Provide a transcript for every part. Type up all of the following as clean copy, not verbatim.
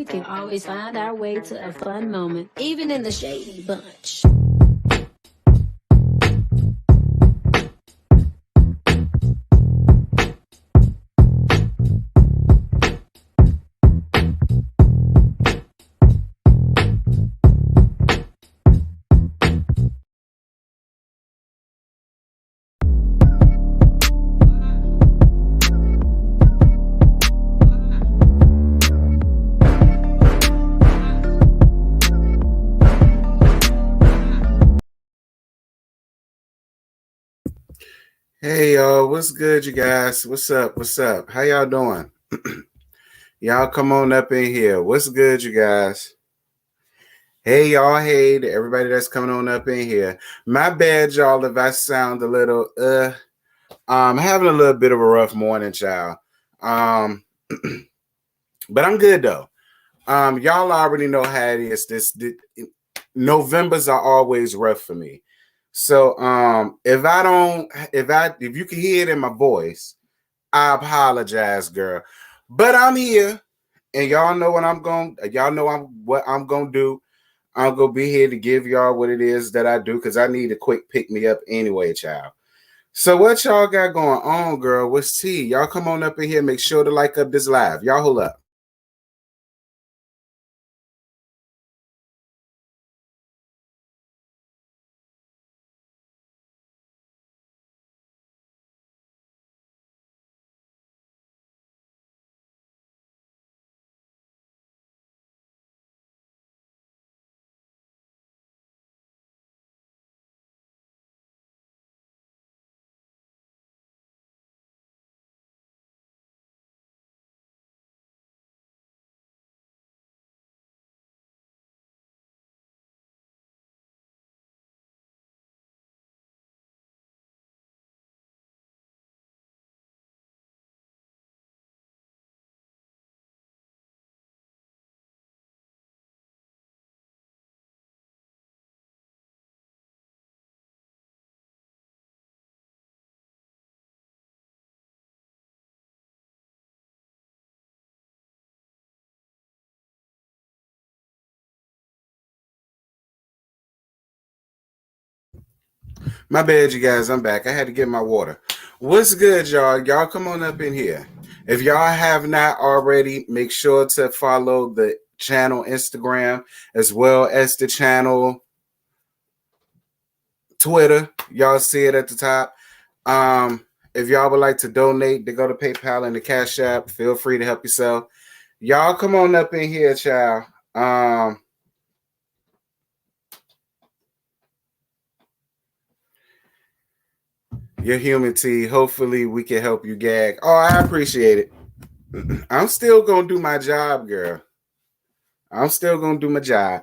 we can always find our way to a fun moment, even in the shady bunch. Hey y'all, what's good, you guys? What's up? What's up? How y'all doing? Y'all come on up in here. What's good, you guys? Hey y'all, hey to everybody that's coming on up in here. My bad, y'all, if I sound a little having a little bit of a rough morning, child. But I'm good though. Y'all already know how it is. Novembers are always rough for me. So if you can hear it in my voice, I apologize, girl. But I'm here, and y'all know what what I'm gonna do. I'm gonna be here to give y'all what it is that I do, because I need a quick pick me up anyway, child. So what y'all got going on, girl? What's tea? Y'all come on up in here. Make sure to like up this live. Y'all hold up. My bad, you guys. I'm back. I had to get my water. What's good, y'all? Y'all come on up in here. If y'all have not already, make sure to follow the channel Instagram as well as the channel Twitter. Y'all see it at the top. If y'all would like to donate, to go to PayPal and the Cash App, feel free to help yourself. Y'all come on up in here, child. Your human tea. Hopefully we can help you gag. Oh, I appreciate it. I'm still gonna do my job, girl. I'm still gonna do my job.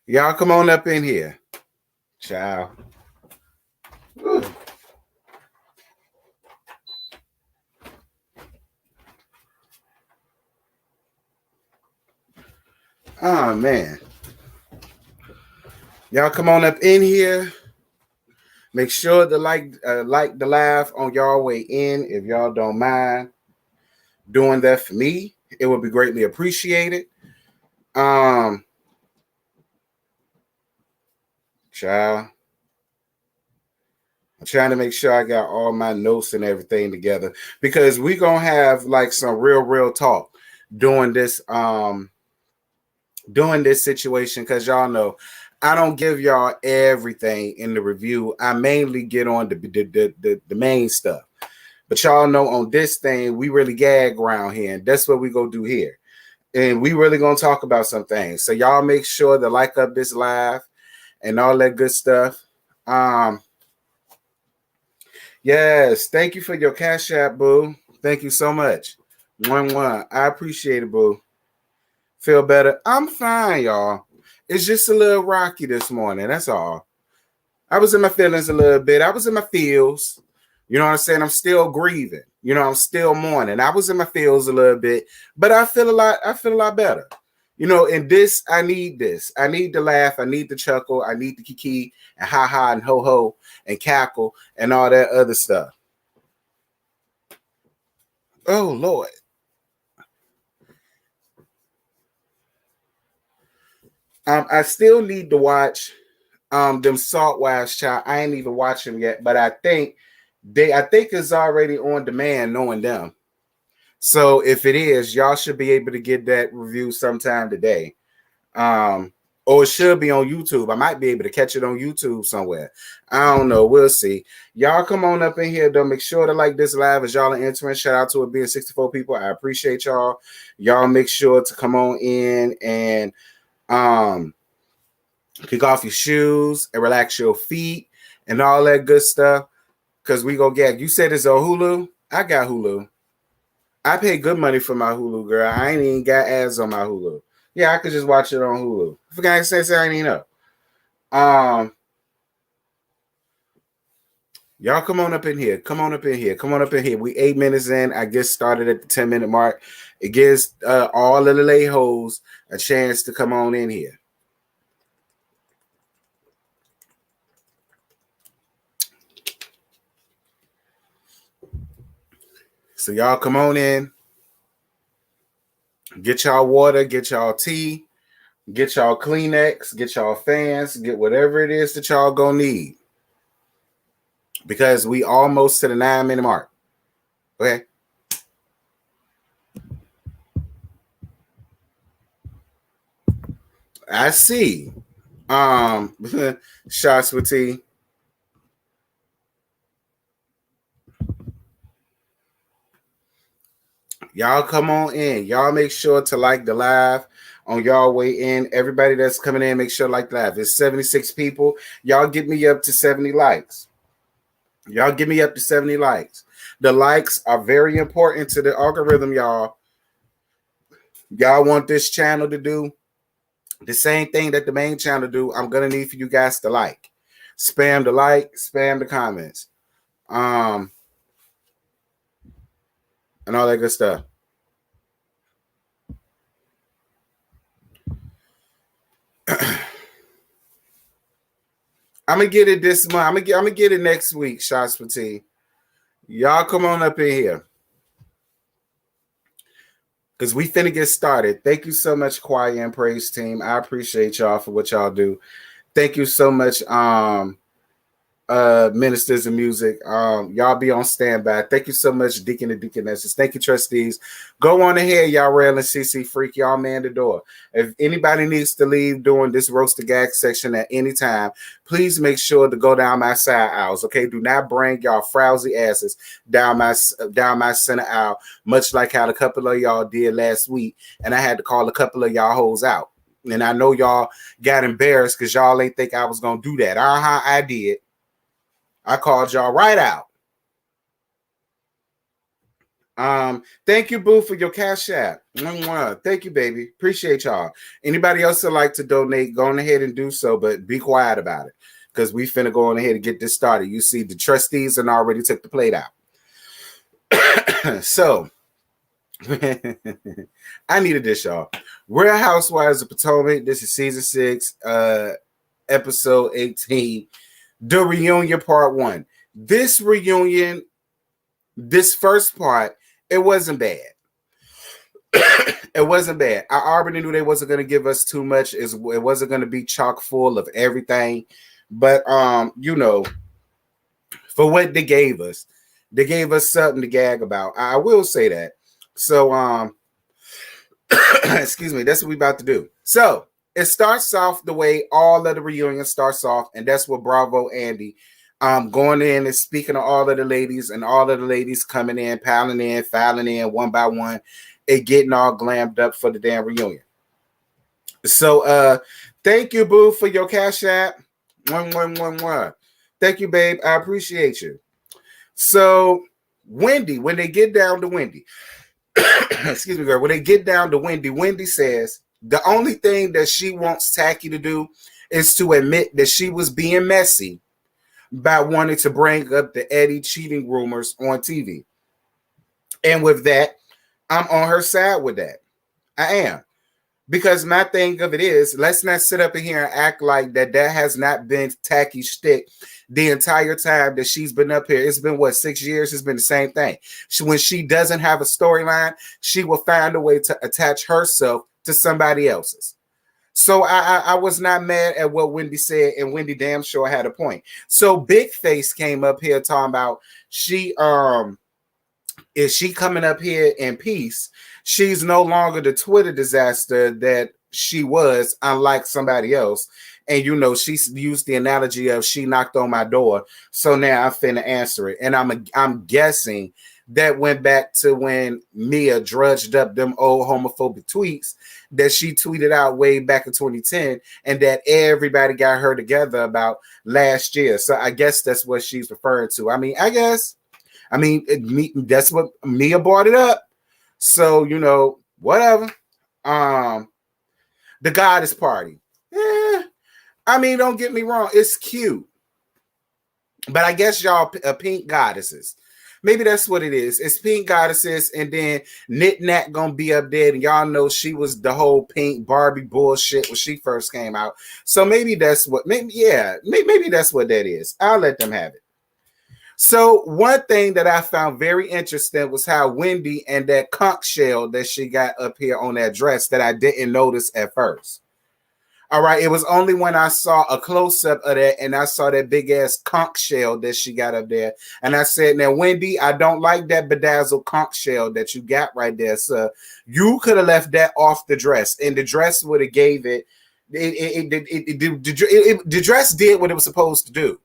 Y'all come on up in here. Ciao. Oh man. Y'all come on up in here. Make sure to like the live on y'all way in if y'all don't mind doing that for me. It would be greatly appreciated. Child. I'm trying to make sure I got all my notes and everything together, because we gonna have like some real talk during this situation, because y'all know I don't give y'all everything in the review. I mainly get on the main stuff. But y'all know on this thing, we really gag around here, and that's what we go do here. And we really gonna talk about some things. So y'all make sure to like up this live and all that good stuff. Yes, thank you for your Cash App, boo. Thank you so much. 1-1. I appreciate it, boo. Feel better? I'm fine, y'all. It's just a little rocky this morning. That's all. I was in my feelings a little bit. I was in my feels. You know what I'm saying? I'm still grieving. You know, I'm still mourning. I was in my feels a little bit, but I feel a lot better. You know, in this, I need this. I need to laugh. I need to chuckle. I need to kiki and ha and ho and cackle and all that other stuff. Oh, Lord. I still need to watch them Salt Wives, child. I ain't even watched them yet, but I think it's already on demand, knowing them. So if it is, y'all should be able to get that review sometime today. Or it should be on YouTube. I might be able to catch it on YouTube somewhere. I don't know. We'll see. Y'all come on up in here, though. Make sure to like this live as y'all are entering. Shout out to it being 64 people. I appreciate y'all. Y'all make sure to come on in and kick off your shoes and relax your feet and all that good stuff. Because we gonna get. You said it's on Hulu? I got Hulu. I pay good money for my Hulu, girl. I ain't even got ads on my Hulu. Yeah, I could just watch it on Hulu. For God's sake, I ain't even know. Y'all come on up in here. Come on up in here. Come on up in here. We 8 minutes in. I guess started at the 10-minute mark. It gives all of the lay hoes a chance to come on in here. So y'all come on in. Get y'all water. Get y'all tea. Get y'all Kleenex. Get y'all fans. Get whatever it is that y'all gonna need. Because we almost to the 9-minute mark. Okay. I see. Shots with tea. Y'all come on in. Y'all make sure to like the live on y'all way in. Everybody that's coming in, make sure to like the live. There's 76 people. Y'all get me up to 70 likes. Y'all give me up to 70 likes. The likes are very important to the algorithm, y'all. Y'all want this channel to do the same thing that the main channel do. I'm going to need for you guys to like. Spam the like, spam the comments. And all that good stuff. I'm gonna get it this month. I'm gonna get it next week. Shots for tea. Y'all come on up in here, cause we finna get started. Thank you so much, Choir and Praise Team. I appreciate y'all for what y'all do. Thank you so much, ministers of music. Y'all be on standby. Thank you so much, Deacon and Deaconesses. Thank you, trustees. Go on ahead, y'all rail and CC freak. Y'all man the door. If anybody needs to leave during this roast the gag section at any time, please make sure to go down my side aisles. Okay, do not bring y'all frowsy asses down my center aisle, much like how a couple of y'all did last week, and I had to call a couple of y'all hoes out. And I know y'all got embarrassed because y'all ain't think I was gonna do that. I did. I called y'all right out. Thank you, Boo, for your cash app. Thank you, baby. Appreciate y'all. Anybody else that like to donate, go on ahead and do so, but be quiet about it because we finna go on ahead and get this started. You see, the trustees and already took the plate out. So, I needed this, y'all. Real Housewives of Potomac. This is season 6, episode 18. The reunion part 1. This reunion, this first part, it wasn't bad. It wasn't bad. I already knew they wasn't going to give us too much. It wasn't going to be chock full of everything. But, you know, for what they gave us something to gag about. I will say that. So, excuse me, that's what we about to do. So, it starts off the way all of the reunion starts off, and that's what Bravo Andy going in and speaking to all of the ladies, and all of the ladies coming in, piling in, filing in one by one, and getting all glammed up for the damn reunion. So thank you, Boo, for your cash app. Thank you, babe. I appreciate you. So Wendy, when they get down to Wendy, excuse me, girl, when they get down to Wendy, Wendy says the only thing that she wants Tacky to do is to admit that she was being messy by wanting to bring up the Eddie cheating rumors on TV. And with that, I'm on her side with that. I am. Because my thing of it is, let's not sit up in here and act like that has not been Tacky's shtick the entire time that she's been up here. It's been, 6 years? It's been the same thing. When she doesn't have a storyline, she will find a way to attach herself to somebody else's. So I was not mad at what Wendy said, and Wendy damn sure had a point. So Big Face came up here talking about she is she coming up here in peace. She's no longer the Twitter disaster that she was, unlike somebody else. And she used the analogy of she knocked on my door, so now I'm finna answer it. And I'm guessing that went back to when Mia drudged up them old homophobic tweets that she tweeted out way back in 2010, and that everybody got her together about last year. So I guess that's what she's referring to. That's what Mia brought it up. So, whatever. The Goddess Party. Don't get me wrong, it's cute. But I guess y'all pink goddesses. Maybe that's what it is. It's pink goddesses, and then Knit Knack gonna be up there, and y'all know she was the whole pink Barbie bullshit when she first came out. So maybe that's what maybe that's what that is. I'll let them have it. So one thing that I found very interesting was how Wendy and that conch shell that she got up here on that dress that I didn't notice at first. All right, it was only when I saw a close-up of that and I saw that big-ass conch shell that she got up there. And I said, now, Wendy, I don't like that bedazzled conch shell that you got right there, sir. You could have left that off the dress, and the dress would have gave it. The dress did what it was supposed to do.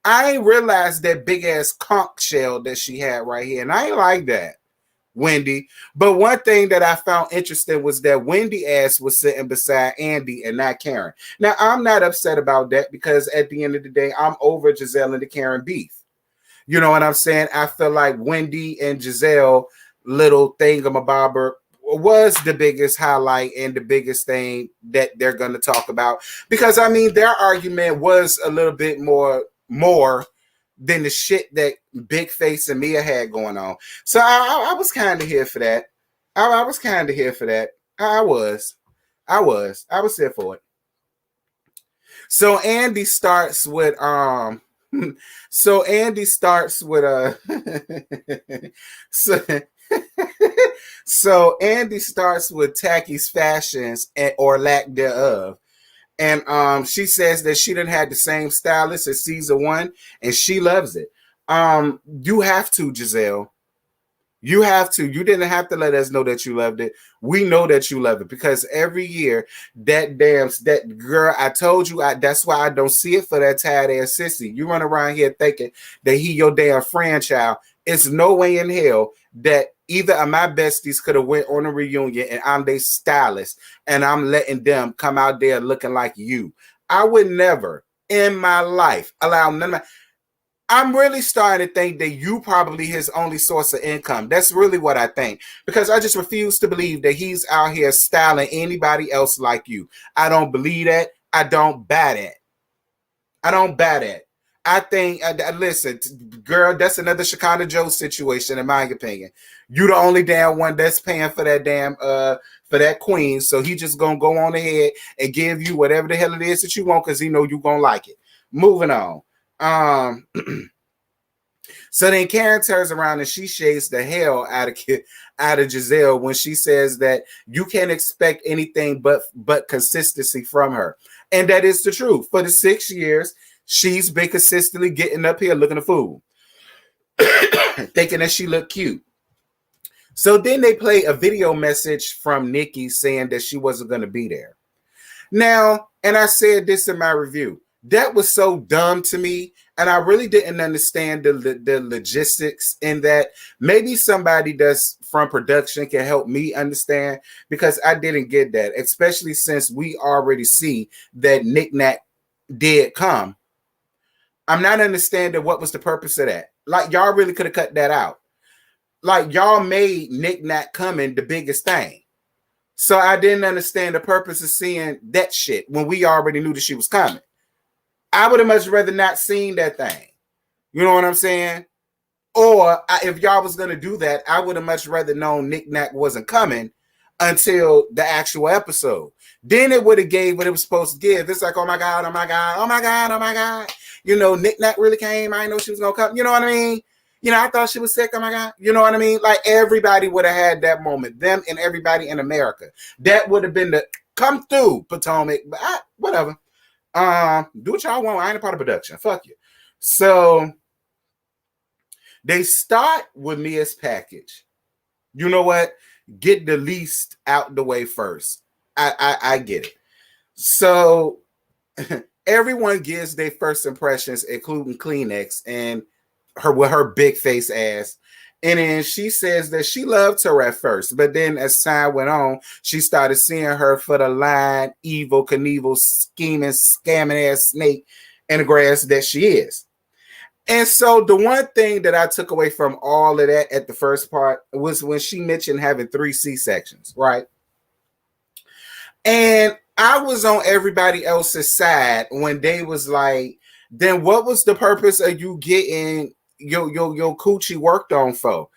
I ain't realized that big-ass conch shell that she had right here, and I ain't like that, Wendy. But one thing that I found interesting was that Wendy ass was sitting beside Andy and not Karen. Now, I'm not upset about that because at the end of the day, I'm over Giselle and the Karen beef. You know what I'm saying? I feel like Wendy and Giselle little thingamabobber was the biggest highlight and the biggest thing that they're going to talk about. Because, their argument was a little bit more than the shit that Big Face and Mia had going on. So I was kind of here for that. I was kind of here for that. I was here for it. So Andy starts with so Andy starts with so Andy starts with Tacky's fashions or lack thereof. And she says that she didn't have the same stylist as season 1, and she loves it. You have to, Giselle. You have to. You didn't have to let us know that you loved it. We know that you love it because every year that girl, I told you, that's why I don't see it for that tired ass sissy. You run around here thinking that he your damn friend child. It's no way in hell that either of my besties could have went on a reunion and I'm their stylist and I'm letting them come out there looking like you. I would never in my life allow none of my... I'm really starting to think that you probably his only source of income. That's really what I think. Because I just refuse to believe that he's out here styling anybody else like you. I don't believe that. I don't buy that. I think, listen, girl, that's another Shekinah Joe situation, in my opinion. You the only damn one that's paying for that damn, for that queen. So he just gonna go on ahead and give you whatever the hell it is that you want because he know you gonna like it. Moving on. So then Karen turns around and she shades the hell out of Giselle when she says that you can't expect anything but consistency from her. And that is the truth. For the 6 years, she's been consistently getting up here looking a fool, thinking that she looked cute. So then they play a video message from Nikki saying that she wasn't going to be there. Now, and I said this in my review, that was so dumb to me, and I really didn't understand the logistics in that. Maybe somebody that's from production can help me understand because I didn't get that, especially since we already see that Nick Knack did come. I'm not understanding what was the purpose of that. Like, y'all really could have cut that out. Like, y'all made Nick Knack coming the biggest thing. So I didn't understand the purpose of seeing that shit when we already knew that she was coming. I would have much rather not seen that thing. You know what I'm saying? Or if y'all was going to do that, I would have much rather known Nick Knack wasn't coming until the actual episode. Then it would have gave what it was supposed to give. It's like, oh my God, oh my God, oh my God, oh my God. You know, Nick Knack really came. I didn't know she was going to come. You know what I mean? You know, I thought she was sick. Oh my God. You know what I mean? Like, everybody would have had that moment. Them and everybody in America. That would have been the Come through, Potomac. But whatever. Do what y'all want. I ain't a part of production. Fuck you. So they start with Mia's package. You know what? Get the least out the way first. I get it. So everyone gives their first impressions, including Kleenex and her with her big face ass. And then she says that she loved her at first, but then as time went on, she started seeing her for the lying, evil, Knievel, scheming, scamming ass snake in the grass that she is. And so the one thing that I took away from all of that at the first part was when she mentioned having 3 C-sections, right? And I was on everybody else's side when they was like, then what was the purpose of you getting your coochie worked on for?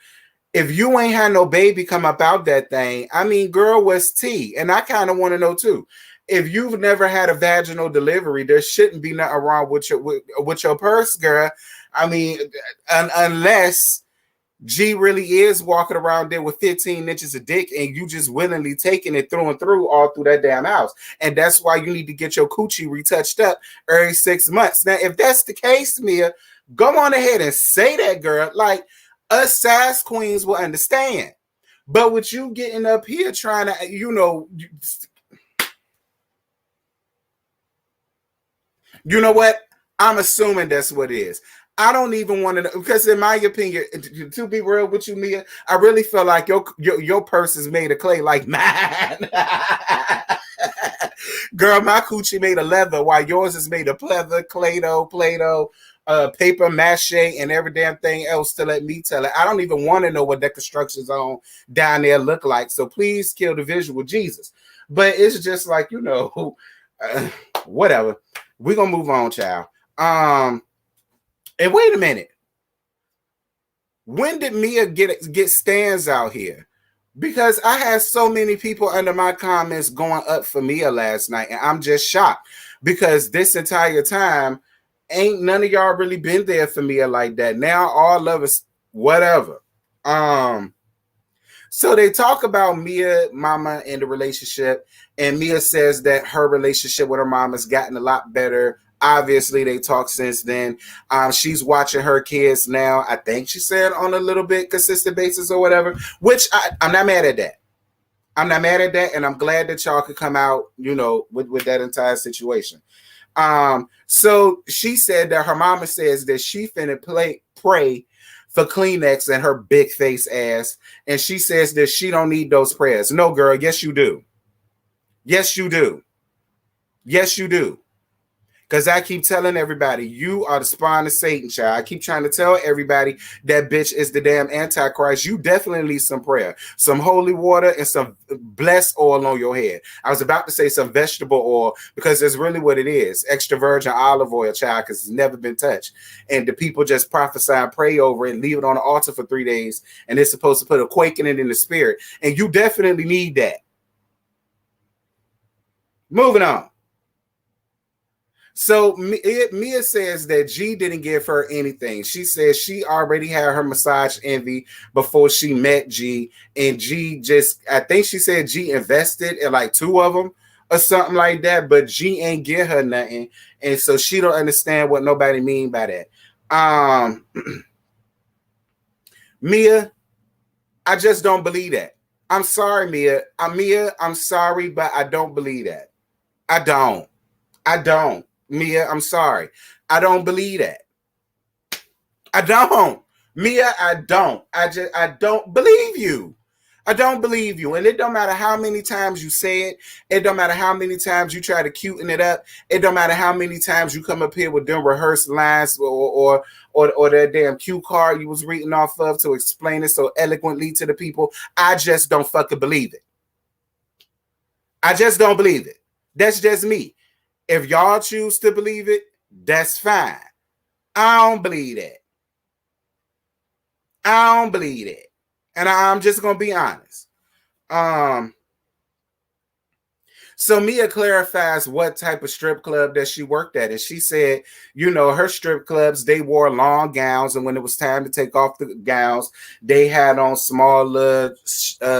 If you ain't had no baby come up out that thing, I mean, girl, what's tea? And I kind of want to know too. If you've never had a vaginal delivery, there shouldn't be nothing wrong with your purse, girl. I mean, unless G really is walking around there with 15 inches of dick and you just willingly taking it through and through all through that damn house. And that's why you need to get your coochie retouched up every 6 months. Now, if that's the case, Mia, go on ahead and say that, girl. Like, us size queens will understand. But with you getting up here trying to, you know what? I'm assuming that's what it is. I don't even want to know, because in my opinion, to be real with you, Mia, I really feel like your purse is made of clay like mine. Girl, my coochie made of leather while yours is made of pleather, Play-Doh, paper mache, and every damn thing else to let me tell it. I don't even want to know what that construction zone down there look like. So please kill the visual, Jesus. But it's just like, whatever. We're going to move on, child. And wait a minute. When did Mia get stands out here? Because I had so many people under my comments going up for Mia last night, and I'm just shocked because this entire time, ain't none of y'all really been there for Mia like that. Now all of us, whatever. So they talk about Mia, mama, and the relationship, and Mia says that her relationship with her mom has gotten a lot better. Obviously, they talked since then. She's watching her kids now, I think she said, on a little bit consistent basis or whatever, which I'm not mad at that. I'm not mad at that, and I'm glad that y'all could come out, with that entire situation. So she said that her mama says that she finna pray for Kleenex and her big face ass, and she says that she don't need those prayers. No, girl, yes, you do. Yes, you do. Yes, you do. Because I keep telling everybody, you are the spawn of Satan, child. I keep trying to tell everybody that bitch is the damn Antichrist. You definitely need some prayer, some holy water, and some blessed oil on your head. I was about to say some vegetable oil because that's really what it is. Extra virgin olive oil, child, because it's never been touched. And the people just prophesy and pray over it and leave it on the altar for 3 days. And it's supposed to put a quaking in the spirit. And you definitely need that. Moving on. So Mia says that G didn't give her anything. She says she already had her massage envy before she met G, and G I think she said G invested in like 2 of them or something like that, but G ain't give her nothing, and so she don't understand what nobody mean by that. Mia, I just don't believe that. I'm sorry, Mia. Mia, I'm sorry, but I don't believe that. I don't. Mia, I'm sorry. I don't believe that. I don't. Mia, I don't. I don't believe you. I don't believe you. And it don't matter how many times you say it. It don't matter how many times you try to cuten it up. It don't matter how many times you come up here with them rehearsed lines or that damn cue card you was reading off of to explain it so eloquently to the people. I just don't fucking believe it. I just don't believe it. That's just me. If y'all choose to believe it, that's fine. I don't believe that. I don't believe it. And I'm just going to be honest. So Mia clarifies what type of strip club that she worked at. And she said, her strip clubs, they wore long gowns. And when it was time to take off the gowns, they had on small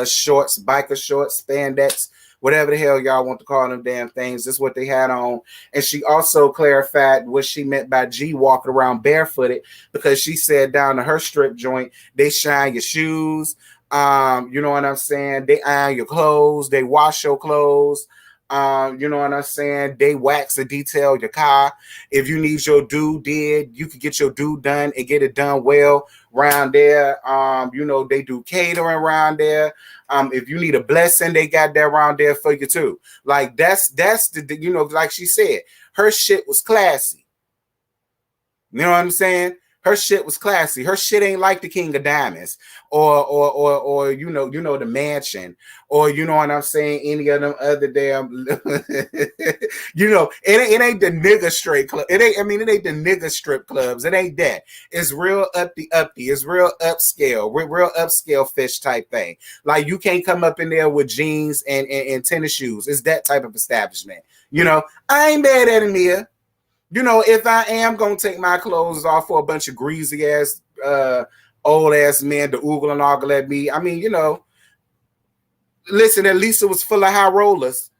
shorts, biker shorts, spandex, whatever the hell y'all want to call them damn things. That's what they had on. And she also clarified what she meant by G walking around barefooted, because she said down to her strip joint, they shine your shoes. You know what I'm saying? They iron your clothes, they wash your clothes. You know what I'm saying? They wax and detail your car. If you need your do did, you could get your do done and get it done well around there. You know, they do catering around there. If you need a blessing, they got that around there for you too. Like that's the you know, like she said, her shit was classy. You know what I'm saying? Her shit was classy. Her shit ain't like the King of Diamonds or you know the Mansion, or you know what I'm saying, any of them other damn you know, it ain't the nigga straight club. It ain't the nigga strip clubs. It ain't that. It's real uppy. It's real upscale. Real upscale fish type thing. Like you can't come up in there with jeans and tennis shoes. It's that type of establishment. You know, I ain't mad at Mia. You know, if I am gonna take my clothes off for a bunch of greasy ass, old ass men to oogle and ogle at me, I mean, you know, listen. At least it was full of high rollers.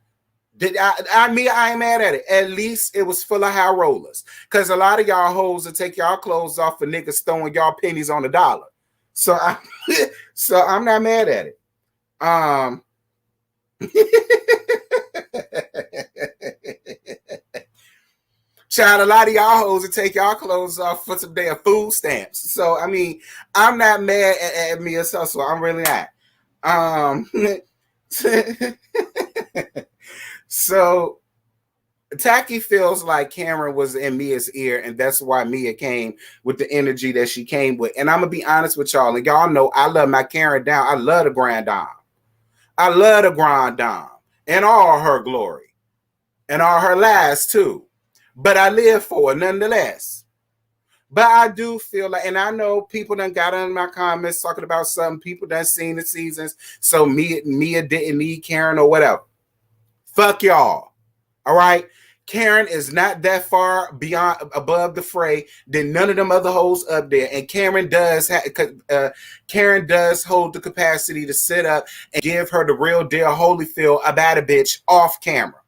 I ain't mad at it. At least it was full of high rollers. Cause a lot of y'all hoes will take y'all clothes off for niggas throwing y'all pennies on the dollar. So I'm not mad at it. Child, a lot of y'all hoes will take y'all clothes off for some damn food stamps. So, I mean, I'm not mad at Mia Sussel. I'm really not. So, Tacky feels like Cameron was in Mia's ear, and that's why Mia came with the energy that she came with. And I'm going to be honest with y'all, and y'all know I love my Karen down. I love the Grand Dame. I love the Grand Dame in all her glory and all her lies, too. But I live for it nonetheless. But I do feel like, and I know people done got in my comments talking about something. People done seen the seasons. So Mia didn't need Karen or whatever. Fuck y'all. All right. Karen is not that far beyond above the fray than none of them other hoes up there. And Karen does hold the capacity to sit up and give her the real deal Holyfield about a bitch off camera.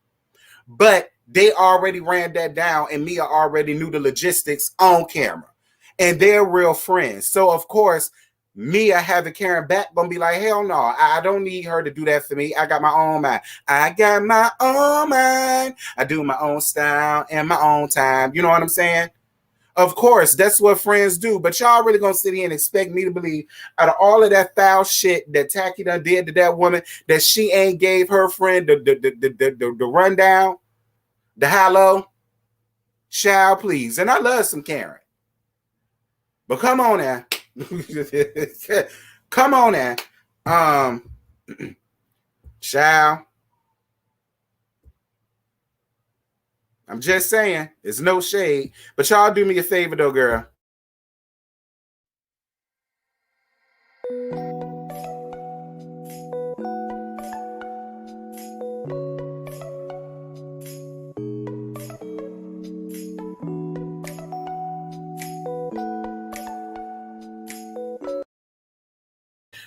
But they already ran that down, and Mia already knew the logistics on camera. And they're real friends. So, of course, Mia having Karen back gonna be like, hell no, I don't need her to do that for me. I got my own mind. I got my own mind. I do my own style and my own time. You know what I'm saying? Of course, that's what friends do. But y'all really gonna sit here and expect me to believe, out of all of that foul shit that Tacky done did to that woman, that she ain't gave her friend the rundown? The hello, child, please. And I love some Karen. But come on now. Come on now. Child. I'm just saying, it's no shade. But y'all do me a favor though, girl.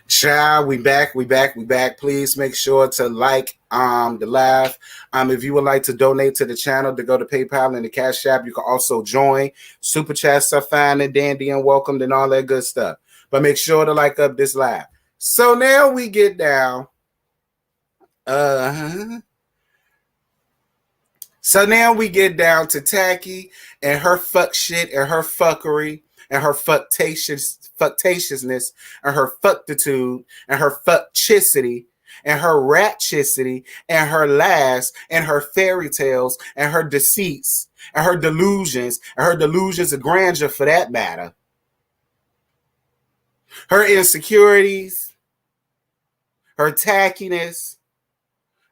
Child, we back. Please make sure to like the live. If you would like to donate to the channel, to go to PayPal and the Cash App, you can also join. Super chats are fine and dandy and welcomed and all that good stuff. But make sure to like up this live. So now we get down. So now we get down to Tacky and her fuck shit and her fuckery and her fucktatiousness and her fucktitude and her fuckchicity and her ratchicity and her lies and her fairy tales and her deceits and her delusions of grandeur for that matter. Her insecurities, her tackiness.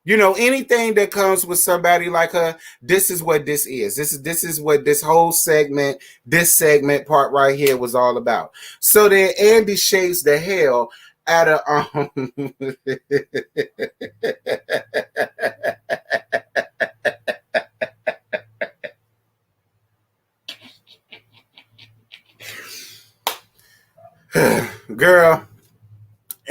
You know, anything that comes with somebody like her, this is what this is. This is what this whole segment, this segment part right here was all about. So then Andy shakes the hell out of girl.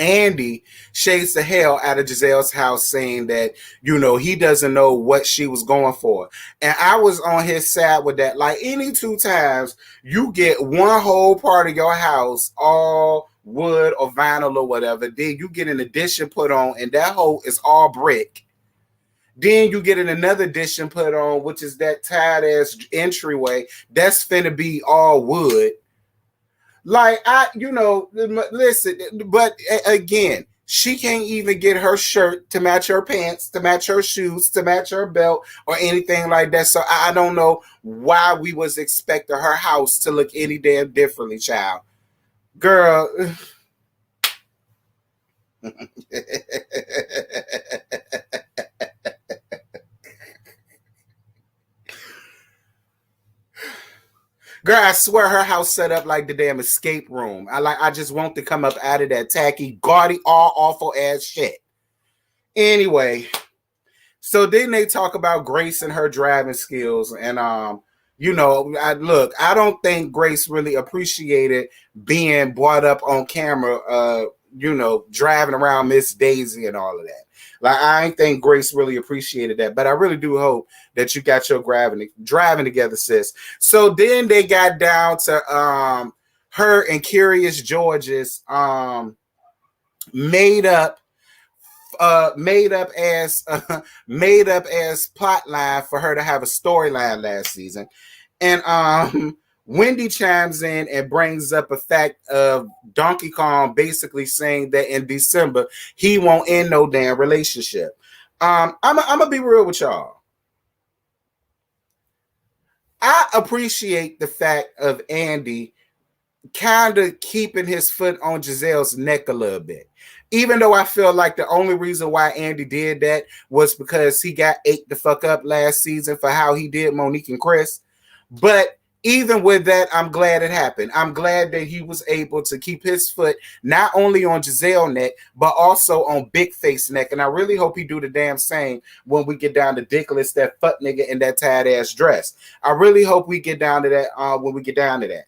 Andy shades the hell out of Giselle's house, saying that, he doesn't know what she was going for. And I was on his side with that. Like, any 2 times you get one whole part of your house all wood or vinyl or whatever, then you get an addition put on, and that hole is all brick. Then you get another addition put on, which is that tight ass entryway that's finna be all wood. Like, listen, but again, she can't even get her shirt to match her pants, to match her shoes, to match her belt, or anything like that. So I don't know why we was expecting her house to look any damn differently, child. Girl. Girl, I swear her house set up like the damn escape room. I just want to come up out of that tacky, gaudy, all awful ass shit. Anyway, so then they talk about Grace and her driving skills, and I don't think Grace really appreciated being brought up on camera, driving around Miss Daisy and all of that. Like, I ain't think Grace really appreciated that, but I really do hope that you got your driving together, sis. So then they got down to her and Curious George's made up as plot line for her to have a storyline last season. And Wendy chimes in and brings up a fact of Donkey Kong basically saying that in December he won't end no damn relationship. I'm gonna be real with y'all. I appreciate the fact of Andy kind of keeping his foot on Giselle's neck a little bit. Even though I feel like the only reason why Andy did that was because he got ate the fuck up last season for how he did Monique and Chris. But even with that, I'm glad it happened. I'm glad that he was able to keep his foot not only on Giselle's neck, but also on Big Face neck. And I really hope he do the damn same when we get down to Dickless, that fuck nigga in that tight ass dress. I really hope we get down to that when we get down to that.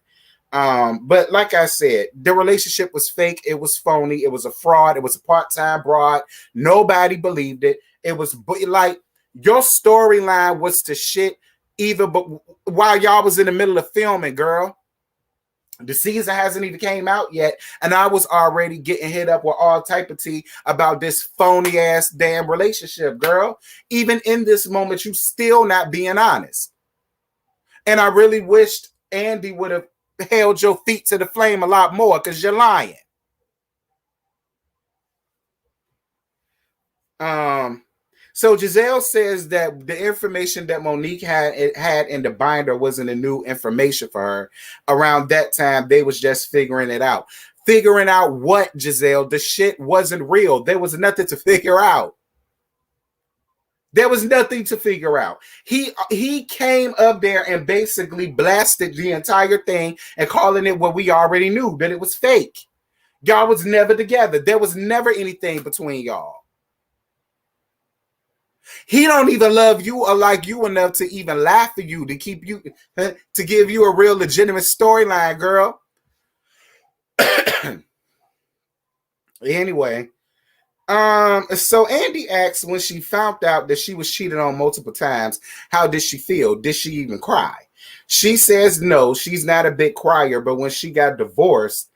But like I said, the relationship was fake. It was phony. It was a fraud. It was a part-time broad. Nobody believed it. It was like your storyline was to shit. But while y'all was in the middle of filming, girl, the season hasn't even came out yet, and I was already getting hit up with all type of tea about this phony ass damn relationship, girl. Even in this moment, you still not being honest. And I really wished Andy would have held your feet to the flame a lot more, because you're lying. So Giselle says that the information that Monique had in the binder wasn't a new information for her. Around that time, they was just figuring it out. Figuring out what, Giselle? The shit wasn't real. There was nothing to figure out. There was nothing to figure out. He came up there and basically blasted the entire thing and calling it what we already knew, that it was fake. Y'all was never together. There was never anything between y'all. He don't even love you or like you enough to even laugh at you, to keep you, to give you a real legitimate storyline, girl. Anyway, so Andy asks, when she found out that she was cheated on multiple times, how did she feel? Did she even cry? She says no, she's not a big crier, but when she got divorced,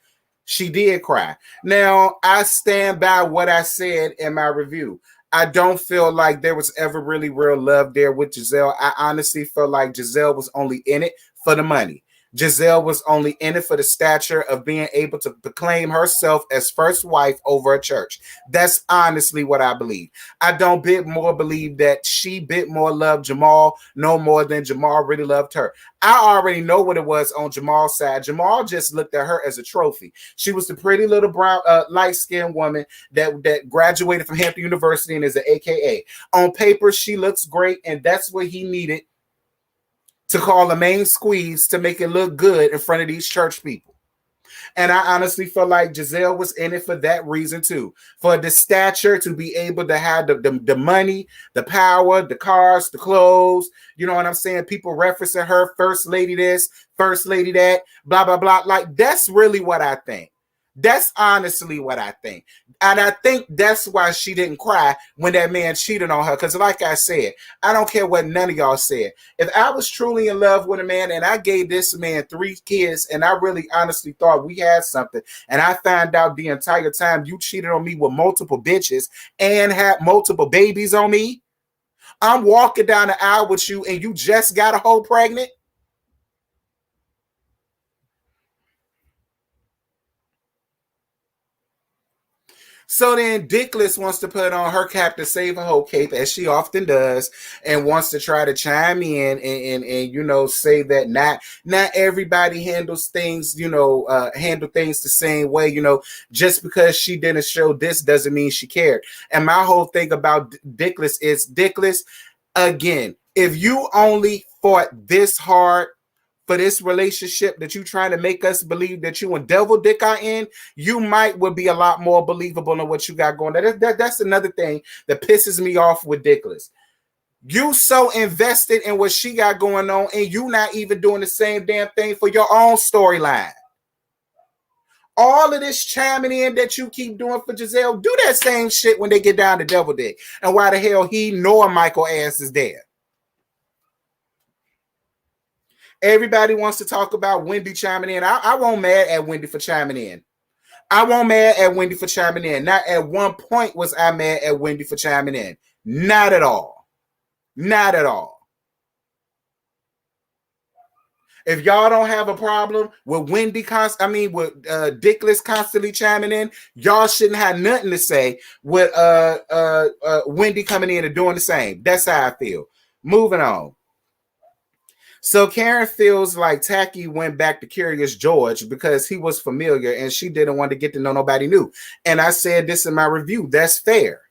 she did cry. Now, I stand by what I said in my review. I don't feel like there was ever really real love there with Giselle. I honestly feel like Giselle was only in it for the money. Giselle was only in it for the stature of being able to proclaim herself as first wife over a church. That's honestly what I believe. I don't bit more believe that she bit more loved Jamal, no more than Jamal really loved her. I already know what it was on Jamal's side. Jamal just looked at her as a trophy. She was the pretty little brown, light-skinned woman that graduated from Hampton University and is an AKA. On paper, she looks great, and that's what he needed to call a main squeeze to make it look good in front of these church people. And I honestly feel like Giselle was in it for that reason too. For the stature, to be able to have the money, the power, the cars, the clothes. You know what I'm saying? People referencing her, first lady this, first lady that, blah, blah, blah. Like, that's really what I think. That's honestly what I think. And I think that's why she didn't cry when that man cheated on her. Because like I said, I don't care what none of y'all said. If I was truly in love with a man and I gave this man 3 kids and I really honestly thought we had something, and I found out the entire time you cheated on me with multiple bitches and had multiple babies on me, I'm walking down the aisle with you and you just got a hoe pregnant. So then Dickless wants to put on her cap to save a whole cape, as she often does, and wants to try to chime in and you know, say that not everybody handles things, you know, handle things the same way. You know, just because she didn't show this doesn't mean she cared. And my whole thing about Dickless is, Dickless, again, if you only fought this hard for this relationship that you trying to make us believe that you and Devil Dick are in, you would be a lot more believable than what you got going. That's another thing that pisses me off with Dickless. You so invested in what she got going on, and you not even doing the same damn thing for your own storyline. All of this chiming in that you keep doing for Giselle, do that same shit when they get down to Devil Dick. And why the hell he nor Michael ass is there? Everybody wants to talk about Wendy chiming in. I won't mad at Wendy for chiming in. I won't mad at Wendy for chiming in. Not at one point was I mad at Wendy for chiming in. Not at all. Not at all. If y'all don't have a problem with Wendy, with Dickless constantly chiming in, y'all shouldn't have nothing to say with Wendy coming in and doing the same. That's how I feel. Moving on. So Karen feels like Tacky went back to Curious George because he was familiar and she didn't want to get to know nobody new. And I said this in my review. That's fair.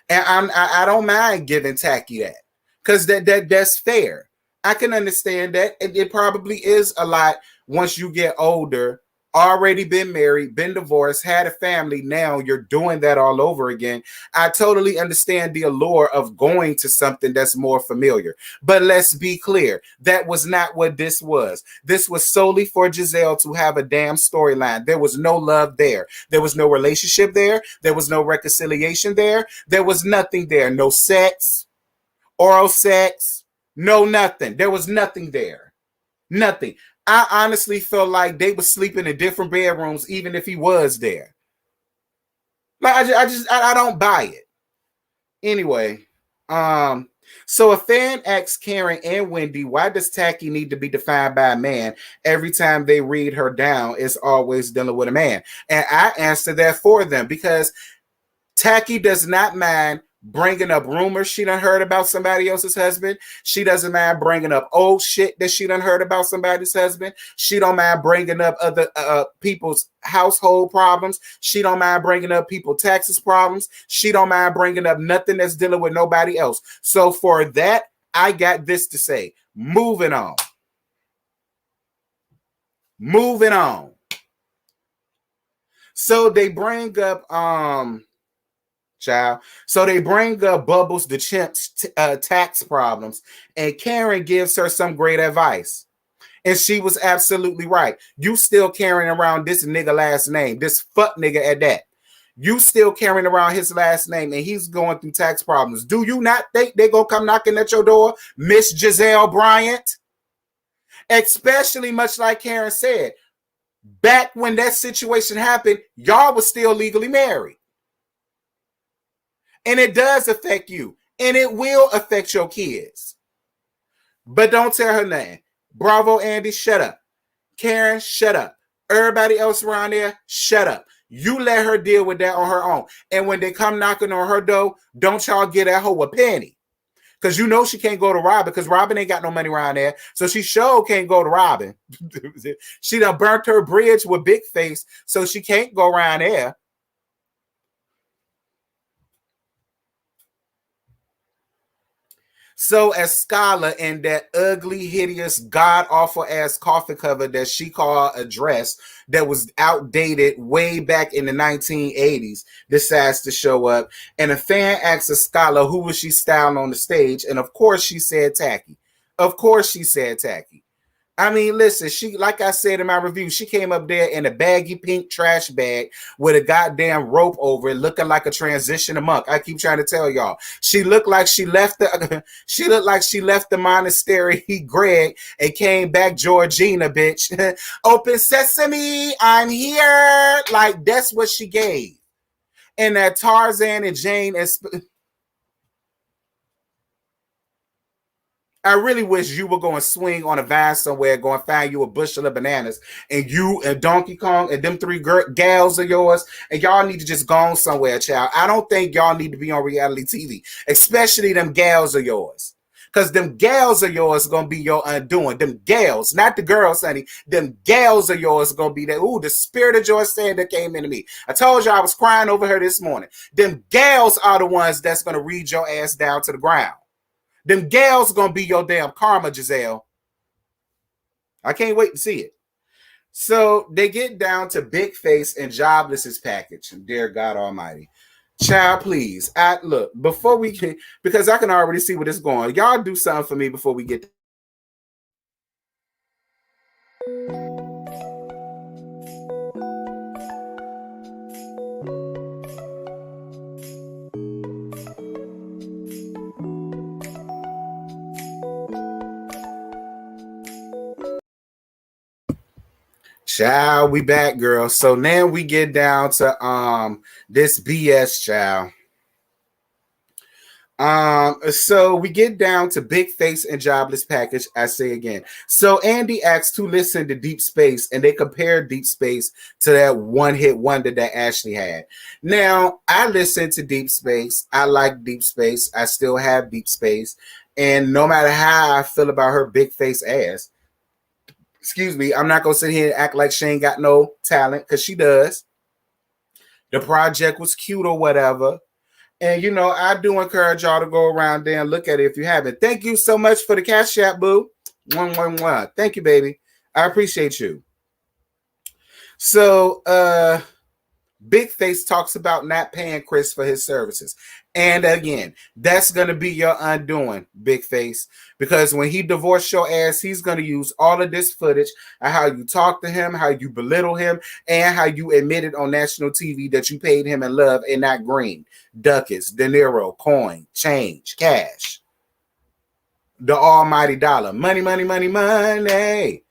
And I don't mind giving Tacky that, because that's fair. I can understand that. It probably is a lot once you get older, already been married, been divorced, had a family. Now you're doing that all over again. I totally understand the allure of going to something that's more familiar. But let's be clear, that was not what this was. This was solely for Giselle to have a damn storyline. There was no love there. There was no relationship there. There was no reconciliation there. There was nothing there. No sex, oral sex, no nothing. There was nothing there. Nothing. I honestly felt like they were sleeping in different bedrooms, even if he was there. Like I don't buy it. Anyway, so a fan asks Karen and Wendy, why does Tacky need to be defined by a man? Every time they read her down, it's always dealing with a man. And I answer that for them, because Tacky does not mind bringing up rumors she done heard about somebody else's husband. She doesn't mind bringing up old shit that she done heard about somebody's husband. She don't mind bringing up other people's household problems. She don't mind bringing up people's taxes problems. She don't mind bringing up nothing that's dealing with nobody else. So for that, I got this to say. Moving on. Moving on. So they bring up So they bring up Bubbles the Chimp's tax problems, and Karen gives her some great advice. And she was absolutely right. You still carrying around this nigga last name, this fuck nigga at that. You still carrying around his last name, and he's going through tax problems. Do you not think they gonna come knocking at your door, Miss Giselle Bryant? Especially, much like Karen said, back when that situation happened, y'all was still legally married. And it does affect you. And it will affect your kids. But don't tell her nothing. Bravo, Andy, shut up. Karen, shut up. Everybody else around there, shut up. You let her deal with that on her own. And when they come knocking on her door, don't y'all get that hoe a penny. Because you know she can't go to Robin, because Robin ain't got no money around there. So she sure can't go to Robin. She done burnt her bridge with Big Face, so she can't go around there. So as Skylar in that ugly, hideous, god-awful ass coffin cover that she called a dress that was outdated way back in the 1980s decides to show up, and a fan asks Skylar who was she styling on the stage, and of course she said Tacky. Of course she said Tacky. I mean, listen, she, like I said in my review, she came up there in a baggy pink trash bag with a goddamn rope over it, looking like a transition monk. I keep trying to tell y'all. She looked like she left the she looked like she left the monastery, Greg, and came back Georgina, bitch. Open sesame, I'm here. Like, that's what she gave. And that Tarzan and Jane and I really wish you were going to swing on a vine somewhere, go and find you a bushel of bananas, and you and Donkey Kong and them three gals of yours, and y'all need to just go on somewhere, child. I don't think y'all need to be on reality TV, especially them gals of yours. Because them gals of yours are going to be your undoing. Them gals, not the girls, honey. Them gals of yours are going to be that. Ooh, the spirit of Joy Sanders came into me. I told you I was crying over her this morning. Them gals are the ones that's going to read your ass down to the ground. Them gals gonna be your damn karma, Giselle. I can't wait to see it. So they get down to Big Face and Jobless's package. Dear God Almighty. Child, please. Look, before we can, because I can already see where this is going. Y'all do something for me before we get Child, we back, girl. So now we get down to this BS, child. So we get down to Big Face and Jobless package. I say again. So Andy asked to listen to Deep Space, and they compared Deep Space to that one-hit wonder that Ashley had. Now, I listened to Deep Space. I like Deep Space. I still have Deep Space. And no matter how I feel about her big face ass, excuse me, I'm not going to sit here and act like she ain't got no talent, because she does. The project was cute or whatever. And, you know, I do encourage y'all to go around there and look at it if you haven't. Thank you so much for the cash app, boo. Thank you, baby. I appreciate you. So, Big Face talks about not paying Chris for his services. And again, that's going to be your undoing, Big Face, because when he divorced your ass, he's going to use all of this footage of how you talk to him, how you belittle him, and how you admitted on national TV that you paid him in love and not green, ducats, dinero, coin, change, cash, the almighty dollar, money, money, money, money.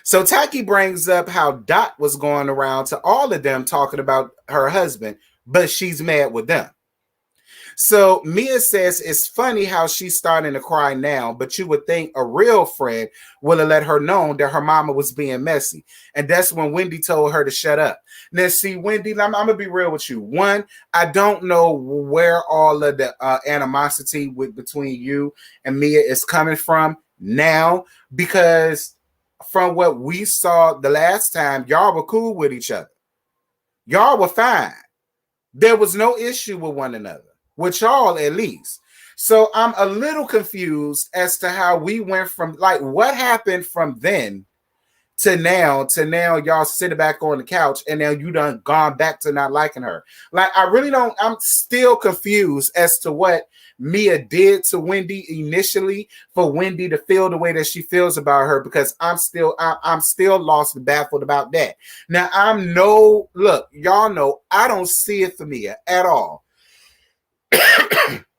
So Taki brings up how Dot was going around to all of them talking about her husband, but she's mad with them. So Mia says it's funny how she's starting to cry now, but you would think a real friend would have let her know that her mama was being messy. And that's when Wendy told her to shut up. Now, see, Wendy, I'm going to be real with you. One, I don't know where all of the animosity between you and Mia is coming from now, because from what we saw the last time, y'all were cool with each other. Y'all were fine. There was no issue with one another, with y'all at least. So I'm a little confused as to how we went from, like, what happened from then to now y'all sitting back on the couch and now you done gone back to not liking her. Like, I really don't, I'm still confused as to what Mia did to Wendy initially for Wendy to feel the way that she feels about her, because I'm still lost and baffled about that. Now, look, y'all know I don't see it for Mia at all.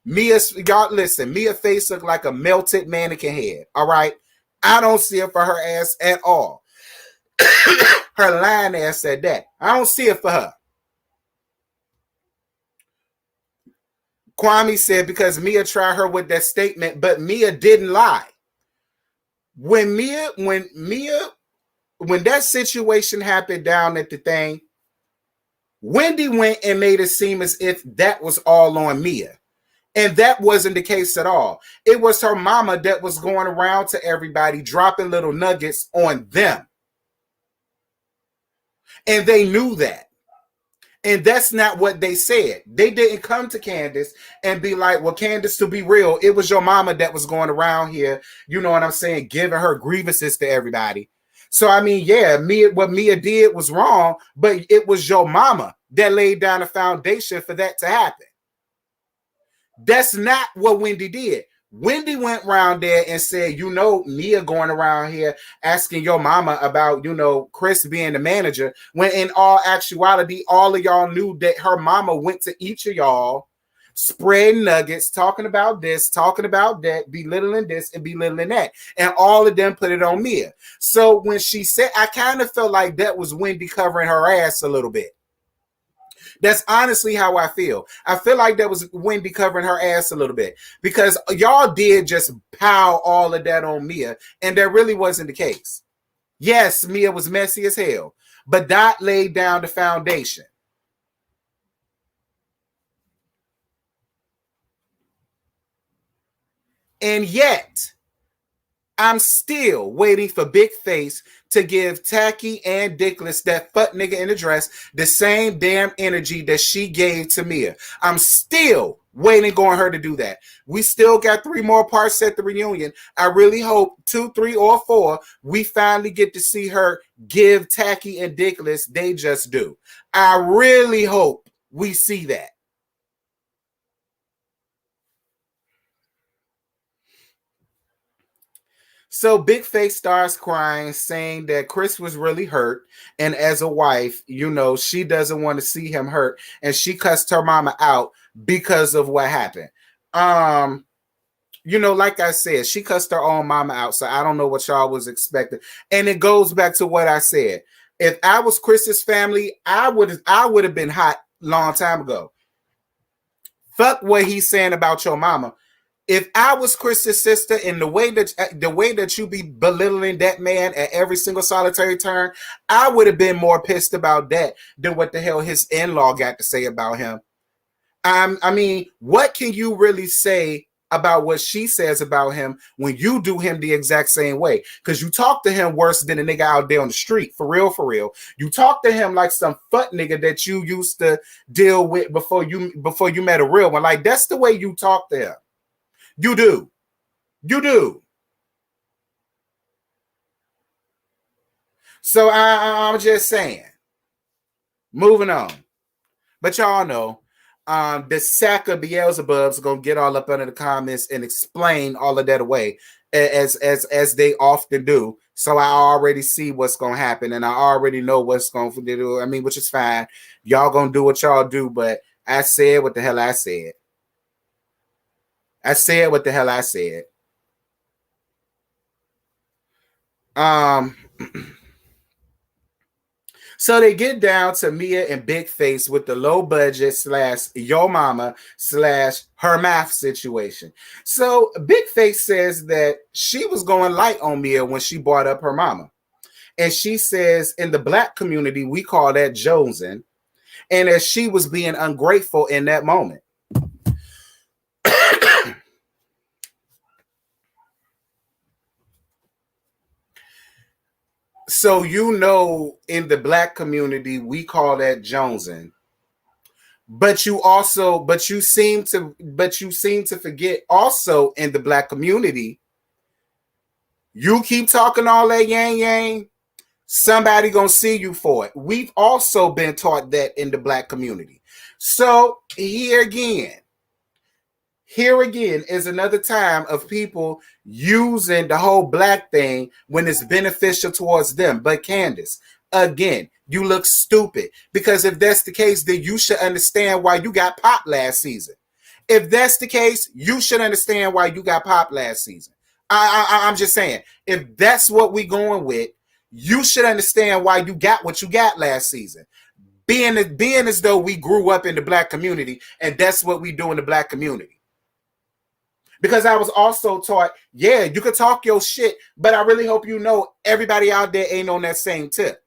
Y'all listen, Mia face look like a melted mannequin head. All right. I don't see it for her ass at all. Her lying ass said that. I don't see it for her. Kwame said because Mia tried her with that statement, but Mia didn't lie. When that situation happened down at the thing, Wendy went and made it seem as if that was all on Mia. And that wasn't the case at all. It was her mama that was going around to everybody, dropping little nuggets on them. And they knew that. And that's not what they said. They didn't come to Candace and be like, well, Candace, to be real, it was your mama that was going around here, you know what I'm saying, giving her grievances to everybody. So, I mean, yeah, what Mia did was wrong, but it was your mama that laid down a foundation for that to happen. That's not what Wendy did. Wendy went around there and said, Mia going around here asking your mama about, Chris being the manager, when in all actuality, all of y'all knew that her mama went to each of y'all, spreading nuggets, talking about this, talking about that, belittling this and belittling that. And all of them put it on Mia. So when she said, I kind of felt like that was Wendy covering her ass a little bit. That's honestly how I feel. I feel like that was Wendy covering her ass a little bit because y'all did just pow all of that on Mia, and that really wasn't the case. Yes, Mia was messy as hell, but Dot laid down the foundation. And yet, I'm still waiting for Big Face to give Tacky and Dickless, that fuck nigga in the dress, the same damn energy that she gave to Mia. I'm still waiting on her to do that. We still got 3 more parts at the reunion. I really hope 2, 3, or 4, we finally get to see her give Tacky and Dickless They Just Do. I really hope we see that. So Big Face starts crying, saying that Chris was really hurt. And as a wife, she doesn't want to see him hurt. And she cussed her mama out because of what happened. Like I said, she cussed her own mama out. So I don't know what y'all was expecting. And it goes back to what I said. If I was Chris's family, I would have been hot long time ago. Fuck what he's saying about your mama. If I was Chris's sister, and the way that you be belittling that man at every single solitary turn, I would have been more pissed about that than what the hell his in-law got to say about him. I mean, what can you really say about what she says about him when you do him the exact same way? Because you talk to him worse than a nigga out there on the street. For real, for real. You talk to him like some fuck nigga that you used to deal with before you met a real one. Like, that's the way you talk to him. You do. You do. So I'm just saying. Moving on. But y'all know, the sack of Beelzebub's going to get all up under the comments and explain all of that away as they often do. So I already see what's going to happen, and I already know what's going to do. I mean, which is fine. Y'all going to do what y'all do, but I said what the hell I said. I said what the hell I said. So they get down to Mia and Big Face with the low budget / yo mama / her math situation. So Big Face says that she was going light on Mia when she brought up her mama. And she says in the black community, we call that Jonesing. And as she was being ungrateful in that moment. So in the black community, we call that Jonesing. But you seem to forget also in the black community, you keep talking all that yang yang, somebody gonna see you for it. We've also been taught that in the black community. So here again is another time of people using the whole black thing when it's beneficial towards them. But Candace, again, you look stupid, because if that's the case, then you should understand why you got popped last season. If that's the case, you should understand why you got popped last season. I'm just saying, if that's what we going with, you should understand why you got what you got last season. Being as though we grew up in the black community, and that's what we do in the black community. Because I was also taught, yeah, you could talk your shit, but I really hope you know everybody out there ain't on that same tip.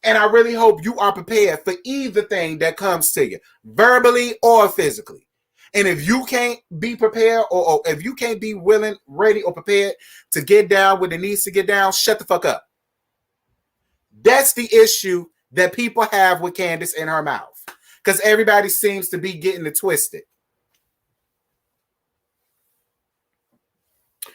And I really hope you are prepared for either thing that comes to you, verbally or physically. And if you can't be prepared, or if you can't be willing, ready, or prepared to get down when it needs to get down, shut the fuck up. That's the issue that people have with Candace in her mouth. Because everybody seems to be getting it twisted.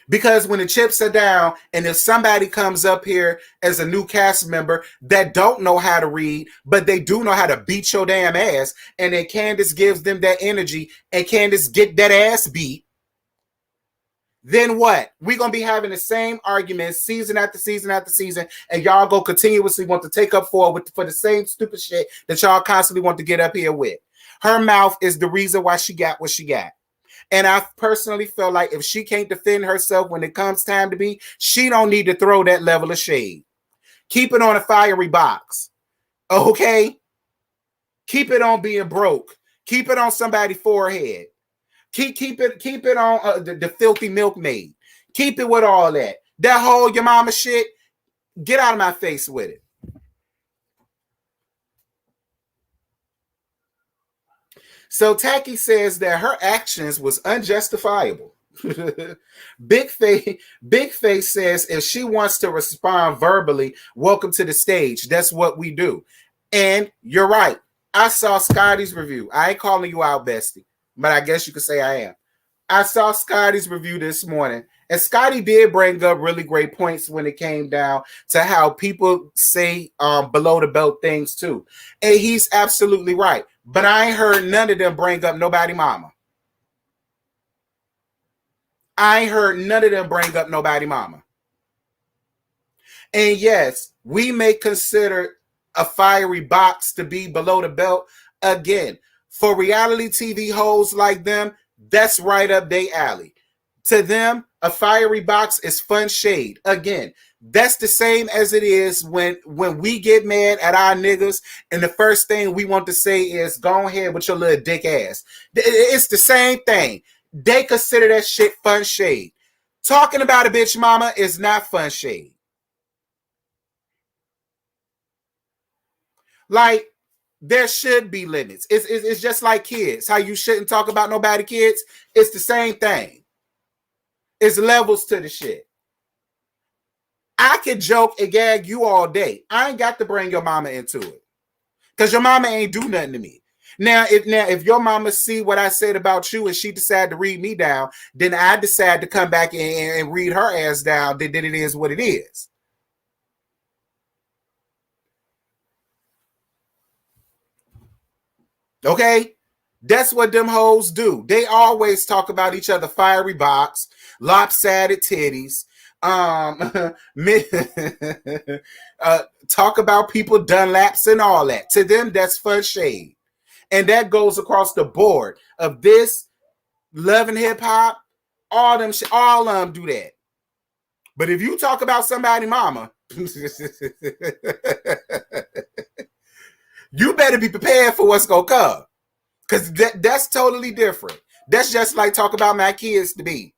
Because when the chips are down, and if somebody comes up here as a new cast member that don't know how to read, but they do know how to beat your damn ass, and then Candace gives them that energy, and Candace get that ass beat, then what? We're going to be having the same arguments season after season after season, and y'all go continuously want to take up for the same stupid shit that y'all constantly want to get up here with. Her mouth is the reason why she got what she got. And I personally feel like if she can't defend herself when it comes time to be, she don't need to throw that level of shade. Keep it on a fiery box. Okay? Keep it on being broke. Keep it on somebody's forehead. Keep it on the filthy milkmaid. Keep it with all that. That whole your mama shit, get out of my face with it. So Tacky says that her actions was unjustifiable. Big Face says if she wants to respond verbally, welcome to the stage. That's what we do. And you're right. I saw Scotty's review. I ain't calling you out, bestie, but I guess you could say I am. I saw Scotty's review this morning, and Scotty did bring up really great points when it came down to how people say below the belt things too. And he's absolutely right. But I ain't heard none of them bring up nobody mama. I ain't heard none of them bring up nobody mama. And yes, we may consider a fiery box to be below the belt. Again, for reality TV hoes like them, that's right up their alley. To them, a fiery box is fun shade. Again, that's the same as it is when we get mad at our niggas and the first thing we want to say is go ahead with your little dick ass. It's the same thing. They consider that shit fun shade. Talking about a bitch mama is not fun shade. Like, there should be limits. It's just like kids. How you shouldn't talk about nobody kids. It's the same thing. It's levels to the shit. I could joke and gag you all day. I ain't got to bring your mama into it. Because your mama ain't do nothing to me. Now, if your mama see what I said about you and she decide to read me down, then I decide to come back and read her ass down, then it is what it is. Okay? That's what them hoes do. They always talk about each other fiery box, lopsided titties, talk about people Dunlaps and all that. To them, that's fun shade. And that goes across the board of this, love and hip hop, all of them do that. But if you talk about somebody mama, you better be prepared for what's gonna come. Because that's totally different. That's just like talk about my kids to be.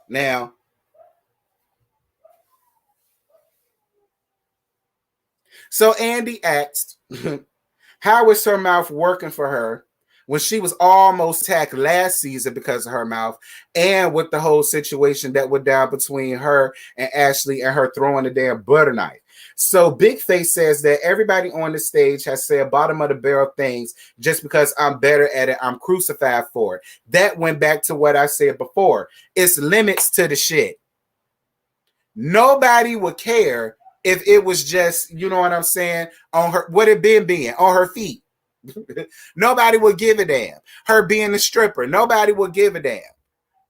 Now, so Andy asked, how is her mouth working for her when she was almost tagged last season because of her mouth and with the whole situation that went down between her and Ashley and her throwing the damn butter knife? So Big Face says that everybody on the stage has said bottom of the barrel things just because I'm better at it. I'm crucified for it. That went back to what I said before. It's limits to the shit. Nobody would care if it was just, you know what I'm saying, on her, what it been being, on her feet. Nobody would give a damn. Her being a stripper, nobody would give a damn.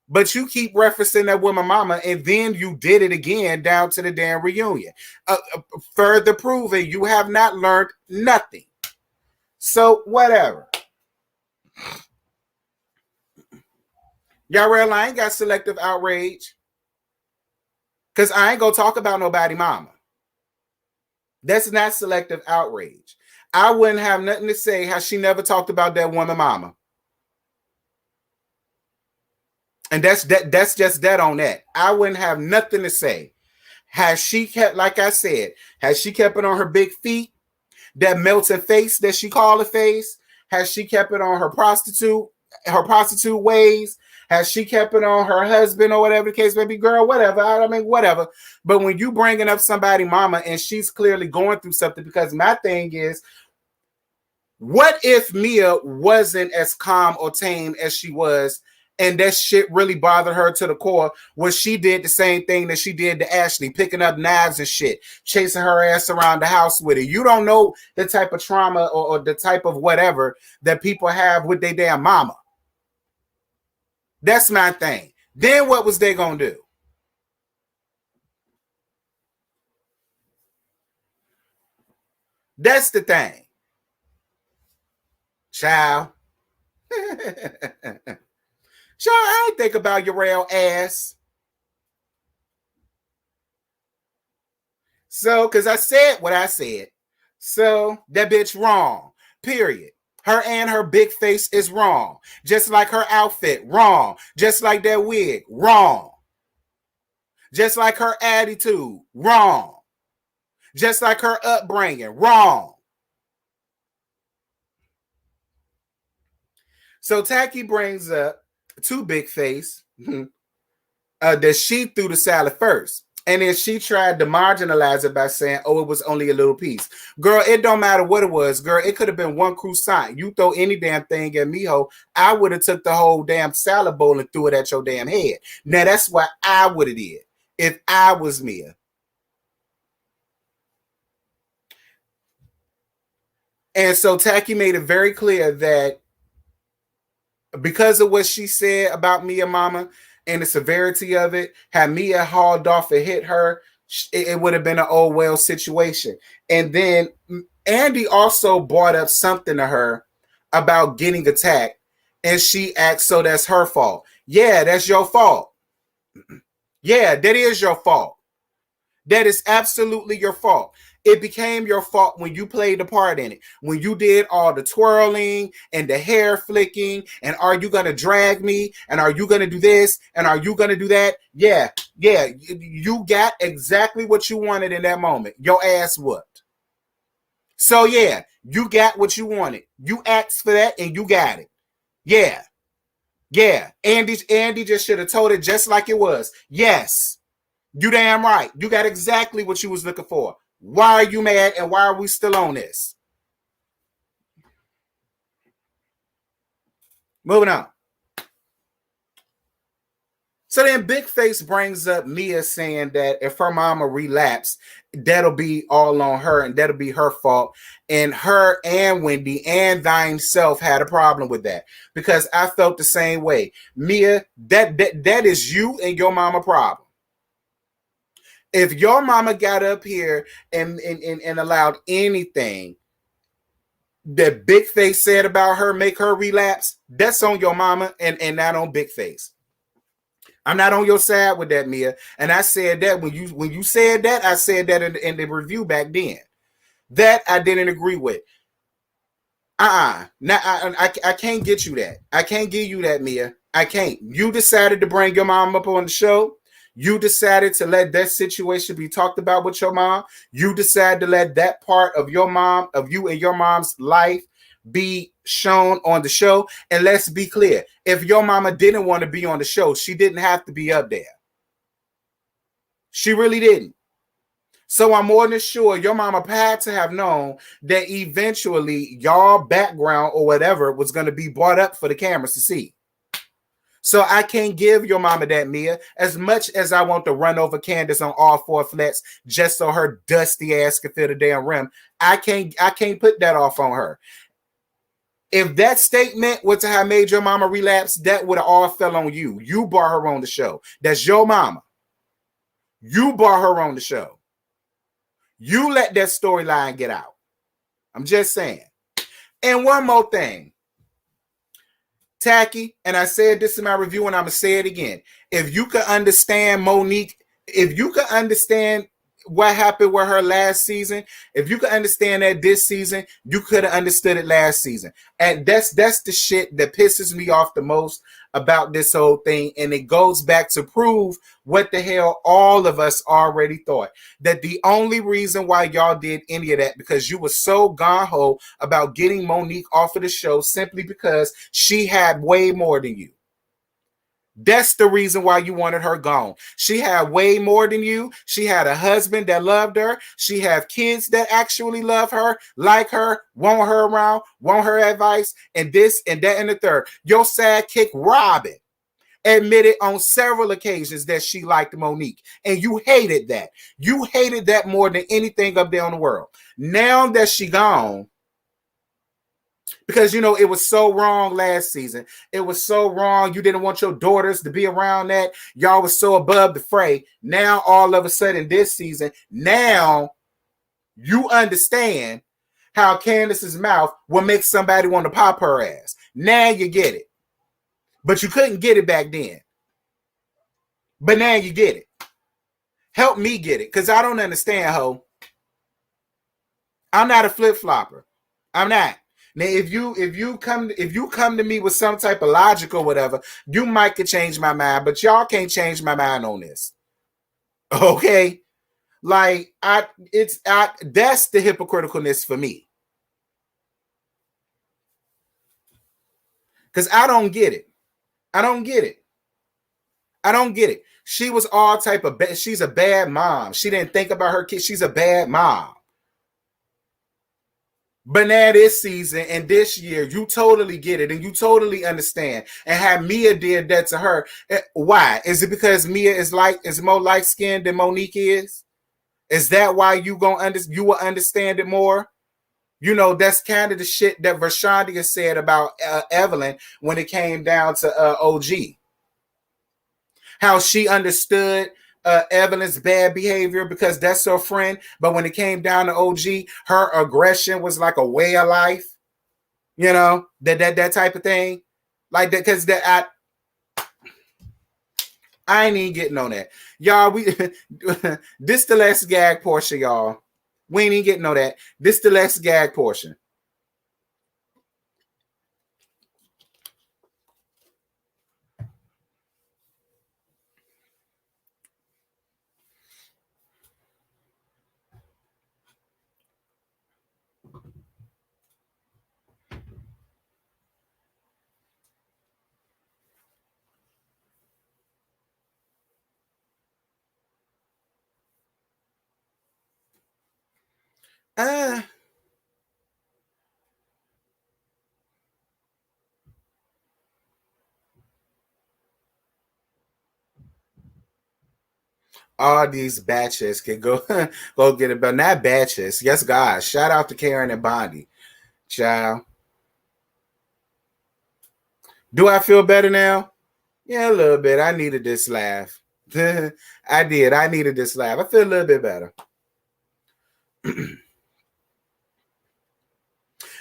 But you keep referencing that woman mama, and then you did it again down to the damn reunion. Further proving you have not learned nothing. So, whatever. Y'all realize I ain't got selective outrage. Because I ain't going to talk about nobody mama. That's not selective outrage. I wouldn't have nothing to say how she never talked about that woman mama. And that's just that on that. I wouldn't have nothing to say. Has she kept, like I said, has she kept it on her big feet? That melting face that she called a face? Has she kept it on her prostitute ways? Has she kept it on her husband or whatever the case may be? Girl, whatever. I mean, whatever. But when you bringing up somebody mama and she's clearly going through something, because my thing is, What if Mia wasn't as calm or tame as she was, and that shit really bothered her to the core, where she did the same thing that she did to Ashley, picking up knives and shit, chasing her ass around the house with it? You don't know the type of trauma or the type of whatever that people have with their damn mama. That's my thing. Then what was they gonna do? That's the thing. Child. Child, I ain't think about your real ass. So, because I said what I said. So, that bitch wrong. Period. Her and her big face is wrong. Just like her outfit, wrong. Just like that wig, wrong. Just like her attitude, wrong. Just like her upbringing, wrong. So Tacky brings up to Big Face that she threw the salad first. And then she tried to marginalize it by saying, oh, it was only a little piece. Girl, it don't matter what it was. Girl, it could have been one croissant. You throw any damn thing at me, ho, I would have took the whole damn salad bowl and threw it at your damn head. Now, that's what I would have did if I was Mia. And so Tacky made it very clear that because of what she said about Mia Mama and the severity of it, had Mia hauled off and hit her, it would have been an oh well situation. And then Andy also brought up something to her about getting attacked, and she asked, so that's her fault. Yeah, that's your fault. Yeah, that is your fault. That is absolutely your fault. It became your fault when you played the part in it. When you did all the twirling and the hair flicking, and are you going to drag me? And are you going to do this? And are you going to do that? Yeah. You got exactly what you wanted in that moment. Your ass whooped. So yeah, you got what you wanted. You asked for that and you got it. Yeah. Andy just should have told it just like it was. Yes. You damn right. You got exactly what you was looking for. Why are you mad and why are we still on this? Moving on. So then Big Face brings up Mia saying that if her mama relapsed, that'll be all on her and that'll be her fault. And her and Wendy and thine self had a problem with that because I felt the same way. Mia, that is you and your mama problem. If your mama got up here and allowed anything that Big Face said about her make her relapse, that's on your mama and not on Big Face. I'm not on your side with that, Mia. And I said that when you said that, I said that in the review back then. That I didn't agree with. Now I can't get you that. I can't give you that, Mia. I can't. You decided to bring your mom up on the show. You decided to let that situation be talked about with your mom. You decided to let that part of your mom, of you and your mom's life be shown on the show. And let's be clear. If your mama didn't want to be on the show, she didn't have to be up there. She really didn't. So I'm more than sure your mama had to have known that eventually y'all background or whatever was going to be brought up for the cameras to see. So I can't give your mama that, Mia, as much as I want to run over Candace on all four flats just so her dusty ass can fit a damn rim. I can't put that off on her. If that statement was to have made your mama relapse, that would have all fell on you. You brought her on the show. That's your mama. You brought her on the show. You let that storyline get out. I'm just saying. And one more thing. Tacky, and I said this in my review and I'm going to say it again. If you could understand Monique, if you could understand what happened with her last season, if you could understand that this season, you could have understood it last season. And that's the shit that pisses me off the most about this whole thing. And it goes back to prove what the hell all of us already thought. That the only reason why y'all did any of that because you were so gung-ho about getting Monique off of the show simply because she had way more than you. That's the reason why you wanted her gone. She had way more than you. She had a husband that loved her. She had kids that actually love her, like her, want her around, want her advice, and this and that and the third. Your sidekick, Robin, admitted on several occasions that she liked Monique, and you hated that. You hated that more than anything up there in the world. Now that she gone, because, it was so wrong last season. It was so wrong. You didn't want your daughters to be around that. Y'all was so above the fray. Now, all of a sudden, this season, now you understand how Candace's mouth will make somebody want to pop her ass. Now you get it. But you couldn't get it back then. But now you get it. Help me get it, because I don't understand, ho. I'm not a flip-flopper. I'm not. Now, if you come to me with some type of logic or whatever, you might could change my mind, but y'all can't change my mind on this. Okay? Like, that's the hypocriticalness for me. Because I don't get it. I don't get it. I don't get it. She was all type of she's a bad mom. She didn't think about her kids. She's a bad mom. But now this season and this year, you totally get it and you totally understand. And how Mia did that to her. Why? Is it because Mia is more light skinned than Monique is? Is that why you will understand it more? That's kind of the shit that Vershandia said about Evelyn when it came down to OG. How she understood Evelyn's bad behavior because that's her friend. But when it came down to OG, her aggression was like a way of life. That type of thing. Like that, because I ain't even getting on that. Y'all, this the last gag portion, y'all. We ain't even getting on that. This the last gag portion. All these batches can go get it, but not batches. Yes, God. Shout out to Karen and Bondi. Child. Do I feel better now? Yeah, a little bit. I needed this laugh. I did. I needed this laugh. I feel a little bit better.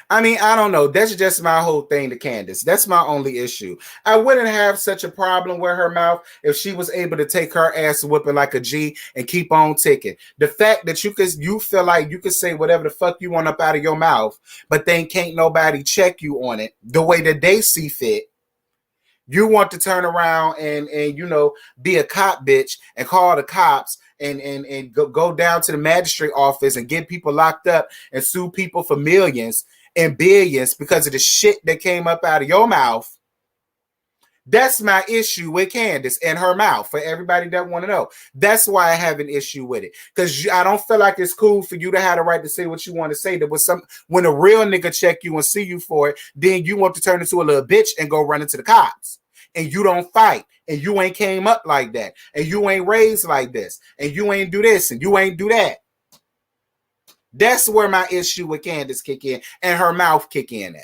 I mean, I don't know. That's just my whole thing to Candace. That's my only issue. I wouldn't have such a problem with her mouth if she was able to take her ass whipping like a G and keep on ticking. The fact that you feel like you could say whatever the fuck you want up out of your mouth, but then can't nobody check you on it the way that they see fit. You want to turn around and be a cop bitch and call the cops and go down to the magistrate office and get people locked up and sue people for millions and billions because of the shit that came up out of your mouth. That's my issue with Candace and her mouth. For everybody that want to know, that's why I have an issue with it, because I don't feel like it's cool for you to have the right to say what you want to say. That was when a real nigga check you and see you for it, then you want to turn into a little bitch and go run into the cops, and you don't fight, and you ain't came up like that, and you ain't raised like this, and you ain't do this, and you ain't do that. That's where my issue with Candace kick in and her mouth kick in at.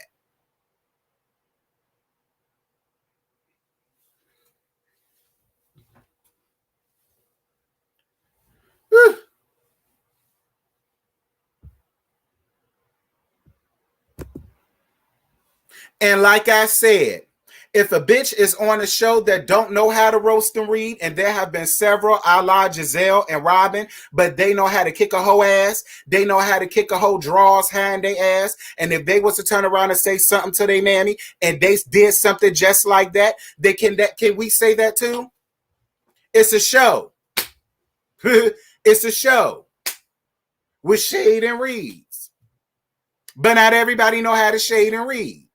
And like I said, if a bitch is on a show that don't know how to roast and read, and there have been several a la Giselle and Robin, but they know how to kick a hoe ass, they know how to kick a hoe drawers behind their ass, and if they was to turn around and say something to their mammy and they did something just like that, can we say that too? It's a show. It's a show with shade and reads. But not everybody know how to shade and read.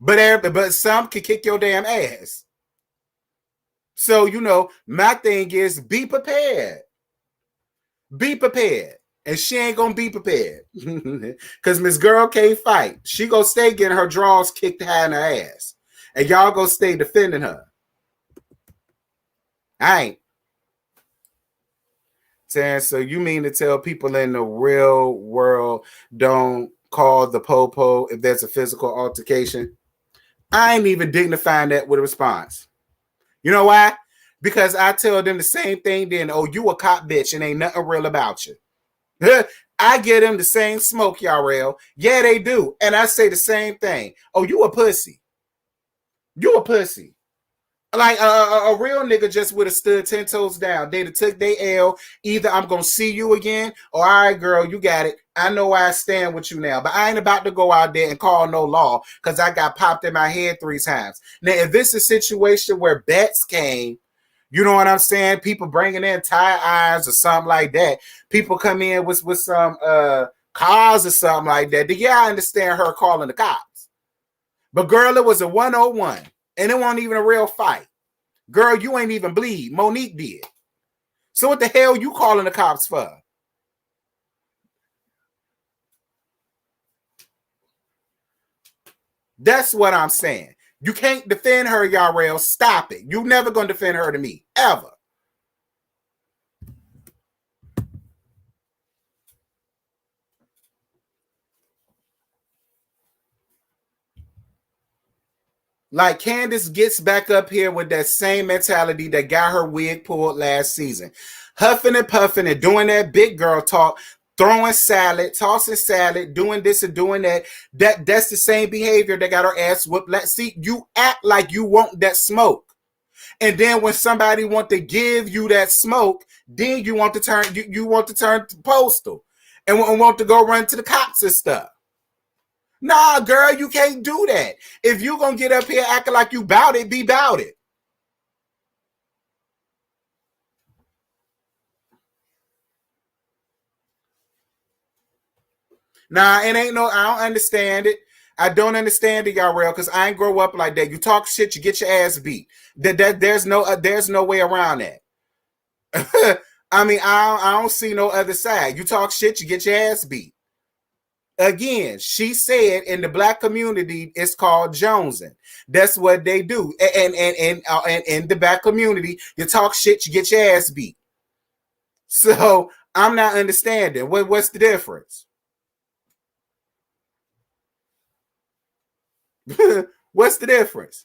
but some can kick your damn ass. So, my thing is be prepared. Be prepared. And she ain't gonna be prepared. Cause Miss Girl can't fight. She gonna stay getting her draws kicked high in her ass. And y'all gonna stay defending her. I ain't. So you mean to tell people in the real world don't call the popo if there's a physical altercation? I ain't even dignifying that with a response. You know why? Because I tell them the same thing then, oh, you a cop bitch and ain't nothing real about you. I give them the same smoke, y'all. Yeah, they do. And I say the same thing. Oh, you a pussy. You a pussy. Like a real nigga just would have stood 10 toes down. They'd have took their L. Either I'm going to see you again or, all right, girl, you got it. I know I stand with you now. But I ain't about to go out there and call no law because I got popped in my head 3 times. Now, if this is a situation where bets came, you know what I'm saying? People bringing in tire irons or something like that. People come in with some cars or something like that. Yeah, I understand her calling the cops. But, girl, it was a 101. And it wasn't even a real fight. Girl, you ain't even bleed. Monique did. So what the hell you calling the cops for? That's what I'm saying. You can't defend her, y'all. Stop it. You never gonna defend her to me. Ever. Like Candace gets back up here with that same mentality that got her wig pulled last season. Huffing and puffing and doing that big girl talk, throwing salad, tossing salad, doing this and doing that. That's the same behavior that got her ass whooped. See, you act like you want that smoke. And then when somebody want to give you that smoke, then you want to turn you want to turn postal and want to go run to the cops and stuff. Nah, girl, you can't do that. If you gonna get up here acting like you bout it, be bout it. Nah, it ain't no. I don't understand it. I don't understand it, y'all, real, because I ain't grow up like that. You talk shit, you get your ass beat. There's no way around that. I mean, I don't see no other side. You talk shit, you get your ass beat. Again, she said in the black community, it's called jonesing. That's what they do. And in the black community, you talk shit, you get your ass beat. So I'm not understanding. What's the difference? What's the difference?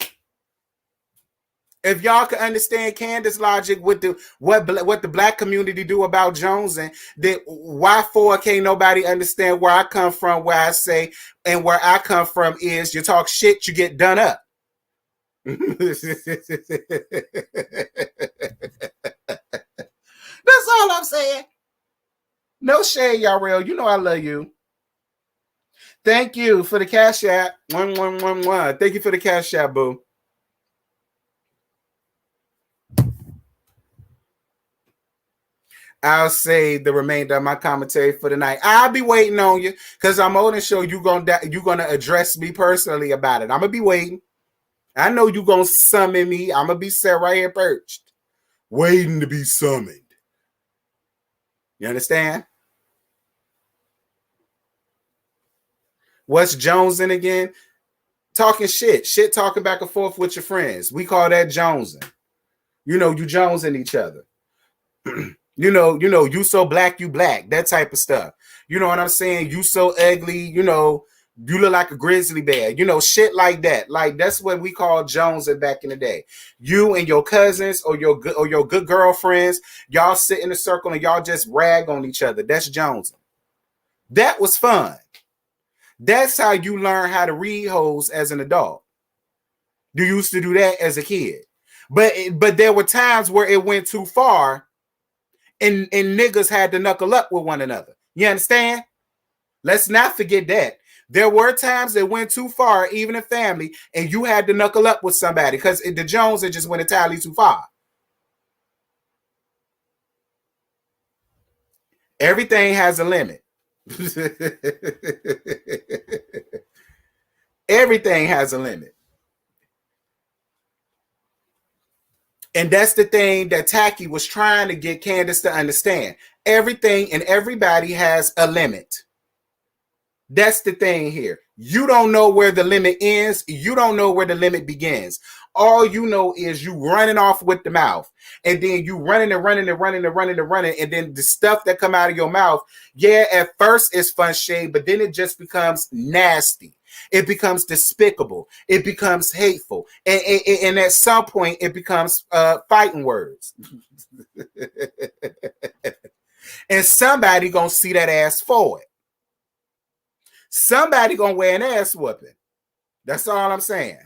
If y'all can understand Candace logic with what the black community do about jonesing, then why for can't nobody understand where I come from? Where I say and where I come from is you talk shit, you get done up. That's all I'm saying. No shade, y'all real. You know I love you. Thank you for the cash app. 1111. Thank you for the cash app, boo. I'll save the remainder of my commentary for the night. I'll be waiting on you because I'm on the show. You're gonna address me personally about it. I'm gonna be waiting. I know you're gonna summon me. I'm gonna be sat right here perched, waiting to be summoned. You understand? What's jonesing again? Talking shit. Shit talking back and forth with your friends. We call that jonesing. You jonesing each other. You so black, you black, that type of stuff. You know what I'm saying? You so ugly, you look like a grizzly bear, shit like that. Like that's what we call jonesing back in the day. You and your cousins or your good girlfriends, y'all sit in a circle and y'all just rag on each other. That's jonesing. That was fun. That's how you learn how to read hoes as an adult. You used to do that as a kid. But there were times where it went too far and niggas had to knuckle up with one another. You understand? Let's not forget that. There were times that went too far, even in family, and you had to knuckle up with somebody because the Jones had just went entirely too far. Everything has a limit. Everything has a limit. And that's the thing that Tacky was trying to get Candace to understand. Everything and everybody has a limit. That's the thing here. You don't know where the limit ends. You don't know where the limit begins. All you know is you running off with the mouth. And then you running and running and running and running and running. And then the stuff that come out of your mouth, yeah, at first it's fun shade, but then it just becomes nasty. It becomes despicable. It becomes hateful. And at some point, it becomes fighting words. And somebody gonna see that ass for it. Somebody gonna wear an ass whooping. That's all I'm saying.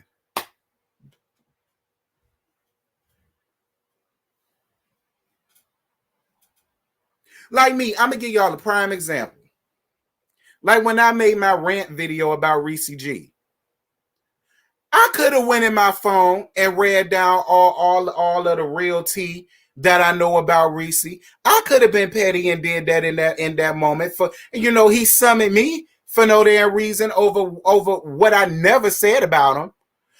Like me, I'm gonna give y'all a prime example. Like when I made my rant video about Reese G. I could have went in my phone and read down all of the real tea that I know about Reese. I could have been petty and did that in that moment. For he summoned me for no damn reason over what I never said about him.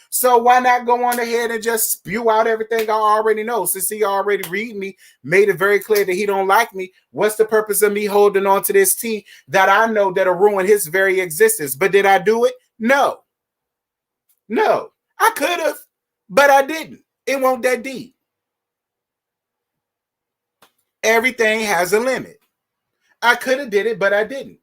So why not go on ahead and just spew out everything I already know? Since he already read me, made it very clear that he don't like me. What's the purpose of me holding on to this tea that I know that'll ruin his very existence? But did I do it? No. I could have, but I didn't. It won't that deep. Everything has a limit. I could have did it, but I didn't.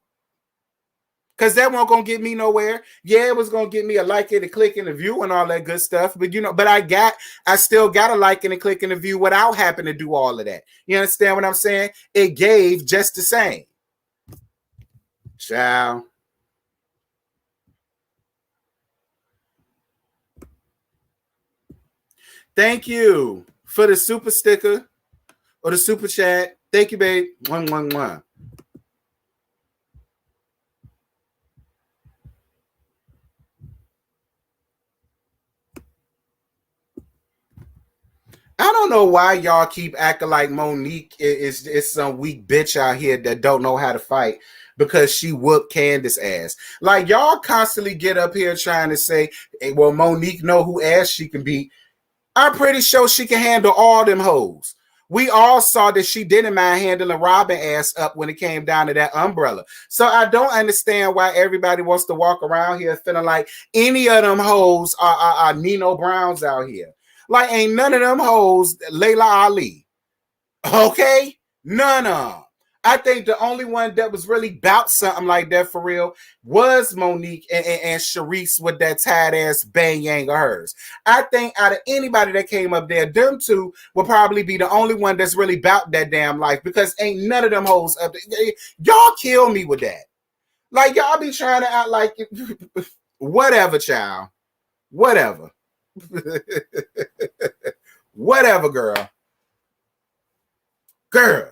Because that won't gonna get me nowhere. Yeah, it was gonna get me a like and a click and a view and all that good stuff. But but I still got a like and a click and a view without having to do all of that. You understand what I'm saying? It gave just the same. Ciao. Thank you for the super sticker or the super chat. Thank you, babe. 111. I don't know why y'all keep acting like Monique is some weak bitch out here that don't know how to fight because she whooped Candace ass. Like y'all constantly get up here trying to say, hey, well, Monique know who ass she can beat. I'm pretty sure she can handle all them hoes. We all saw that she didn't mind handling Robin ass up when it came down to that umbrella. So I don't understand why everybody wants to walk around here feeling like any of them hoes are Nino Browns out here. Like ain't none of them hoes Layla Ali. Okay? None of them. I think the only one that was really about something like that for real was Monique and Sharice with that tight ass bang yang of hers. I think out of anybody that came up there, them two will probably be the only one that's really about that damn life because ain't none of them hoes up there. Y'all kill me with that. Like y'all be trying to act like whatever, child. Whatever. Whatever, girl. Girl.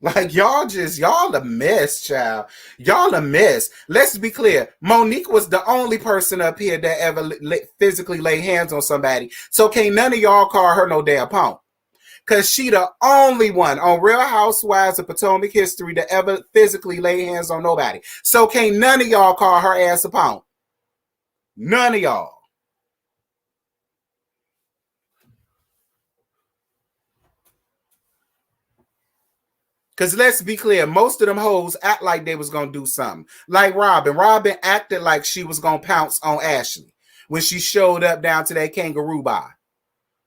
Like y'all a mess, child. Y'all a mess. Let's be clear. Monique was the only person up here that ever physically laid hands on somebody. So can't none of y'all call her no damn punk. Because she the only one on Real Housewives of Potomac history to ever physically lay hands on nobody. So can't none of y'all call her ass a punk. None of y'all. Because let's be clear, most of them hoes act like they was going to do something. Like Robin. Robin acted like she was going to pounce on Ashley when she showed up down to that kangaroo bar.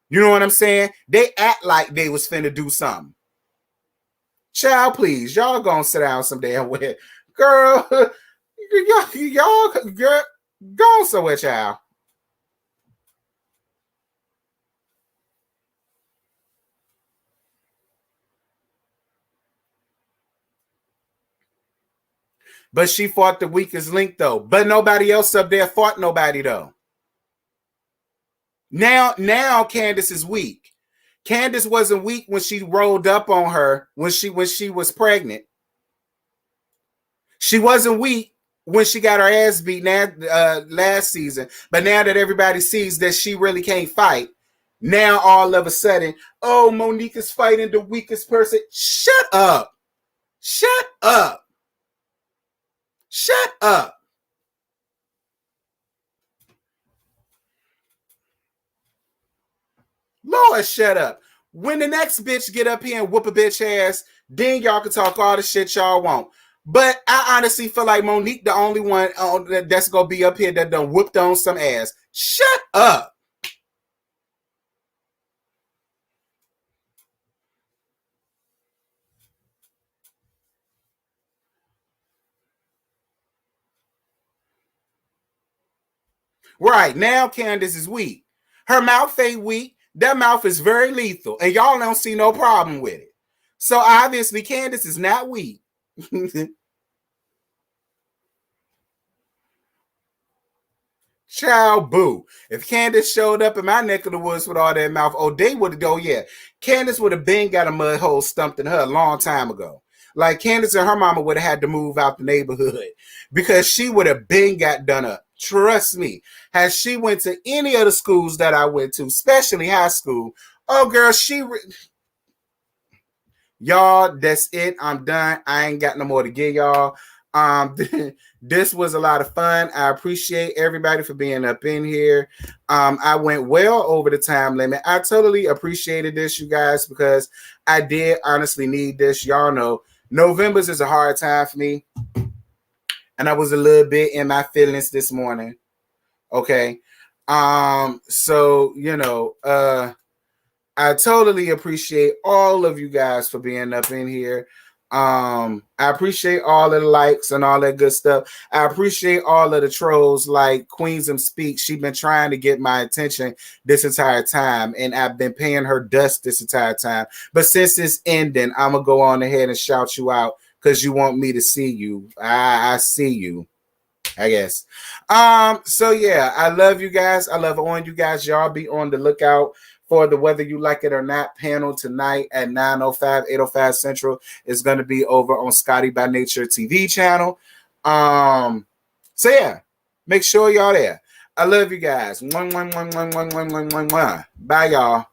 You know what I'm saying? They act like they was finna do something. Child, please. Y'all gonna sit down some damn way. Girl, y'all go somewhere, child. But she fought the weakest link, though. But nobody else up there fought nobody, though. Now Candace is weak. Candace wasn't weak when she rolled up on her when she was pregnant. She wasn't weak when she got her ass beat last season. But now that everybody sees that she really can't fight, now all of a sudden, oh, Monique is fighting the weakest person. Shut up. Shut up. Shut up. Lord, shut up. When the next bitch get up here and whoop a bitch ass, then y'all can talk all the shit y'all want. But I honestly feel like Monique the only one that's gonna be up here that done whooped on some ass. Shut up. Right, now Candace is weak. Her mouth ain't weak. That mouth is very lethal. And y'all don't see no problem with it. So obviously Candace is not weak. Child boo. If Candace showed up in my neck of the woods with all that mouth, they would have, yeah. Candace would have been got a mud hole stumped in her a long time ago. Like Candace and her mama would have had to move out the neighborhood because she would have been got done up. Trust me. Has she went to any of the schools that I went to, especially high school, oh girl, y'all, that's it. I'm done. I ain't got no more to give y'all. This was a lot of fun. I appreciate everybody for being up in here. I went well over the time limit. I totally appreciated this, you guys, because I did honestly need this. Y'all know November's is a hard time for me. And I was a little bit in my feelings this morning. Okay. So, I totally appreciate all of you guys for being up in here. I appreciate all of the likes and all that good stuff. I appreciate all of the trolls like Queensum Speak. She's been trying to get my attention this entire time, and I've been paying her dust this entire time. But since it's ending, I'm going to go on ahead and shout you out because you want me to see you. I see you, I guess. So yeah, I love you guys. I love on you guys. Y'all be on the lookout for the Whether You Like It or Not panel tonight at 9:05, 8:05 Central. Is going to be over on Scotty by Nature TV channel. So yeah, make sure y'all there. I love you guys. Bye, y'all.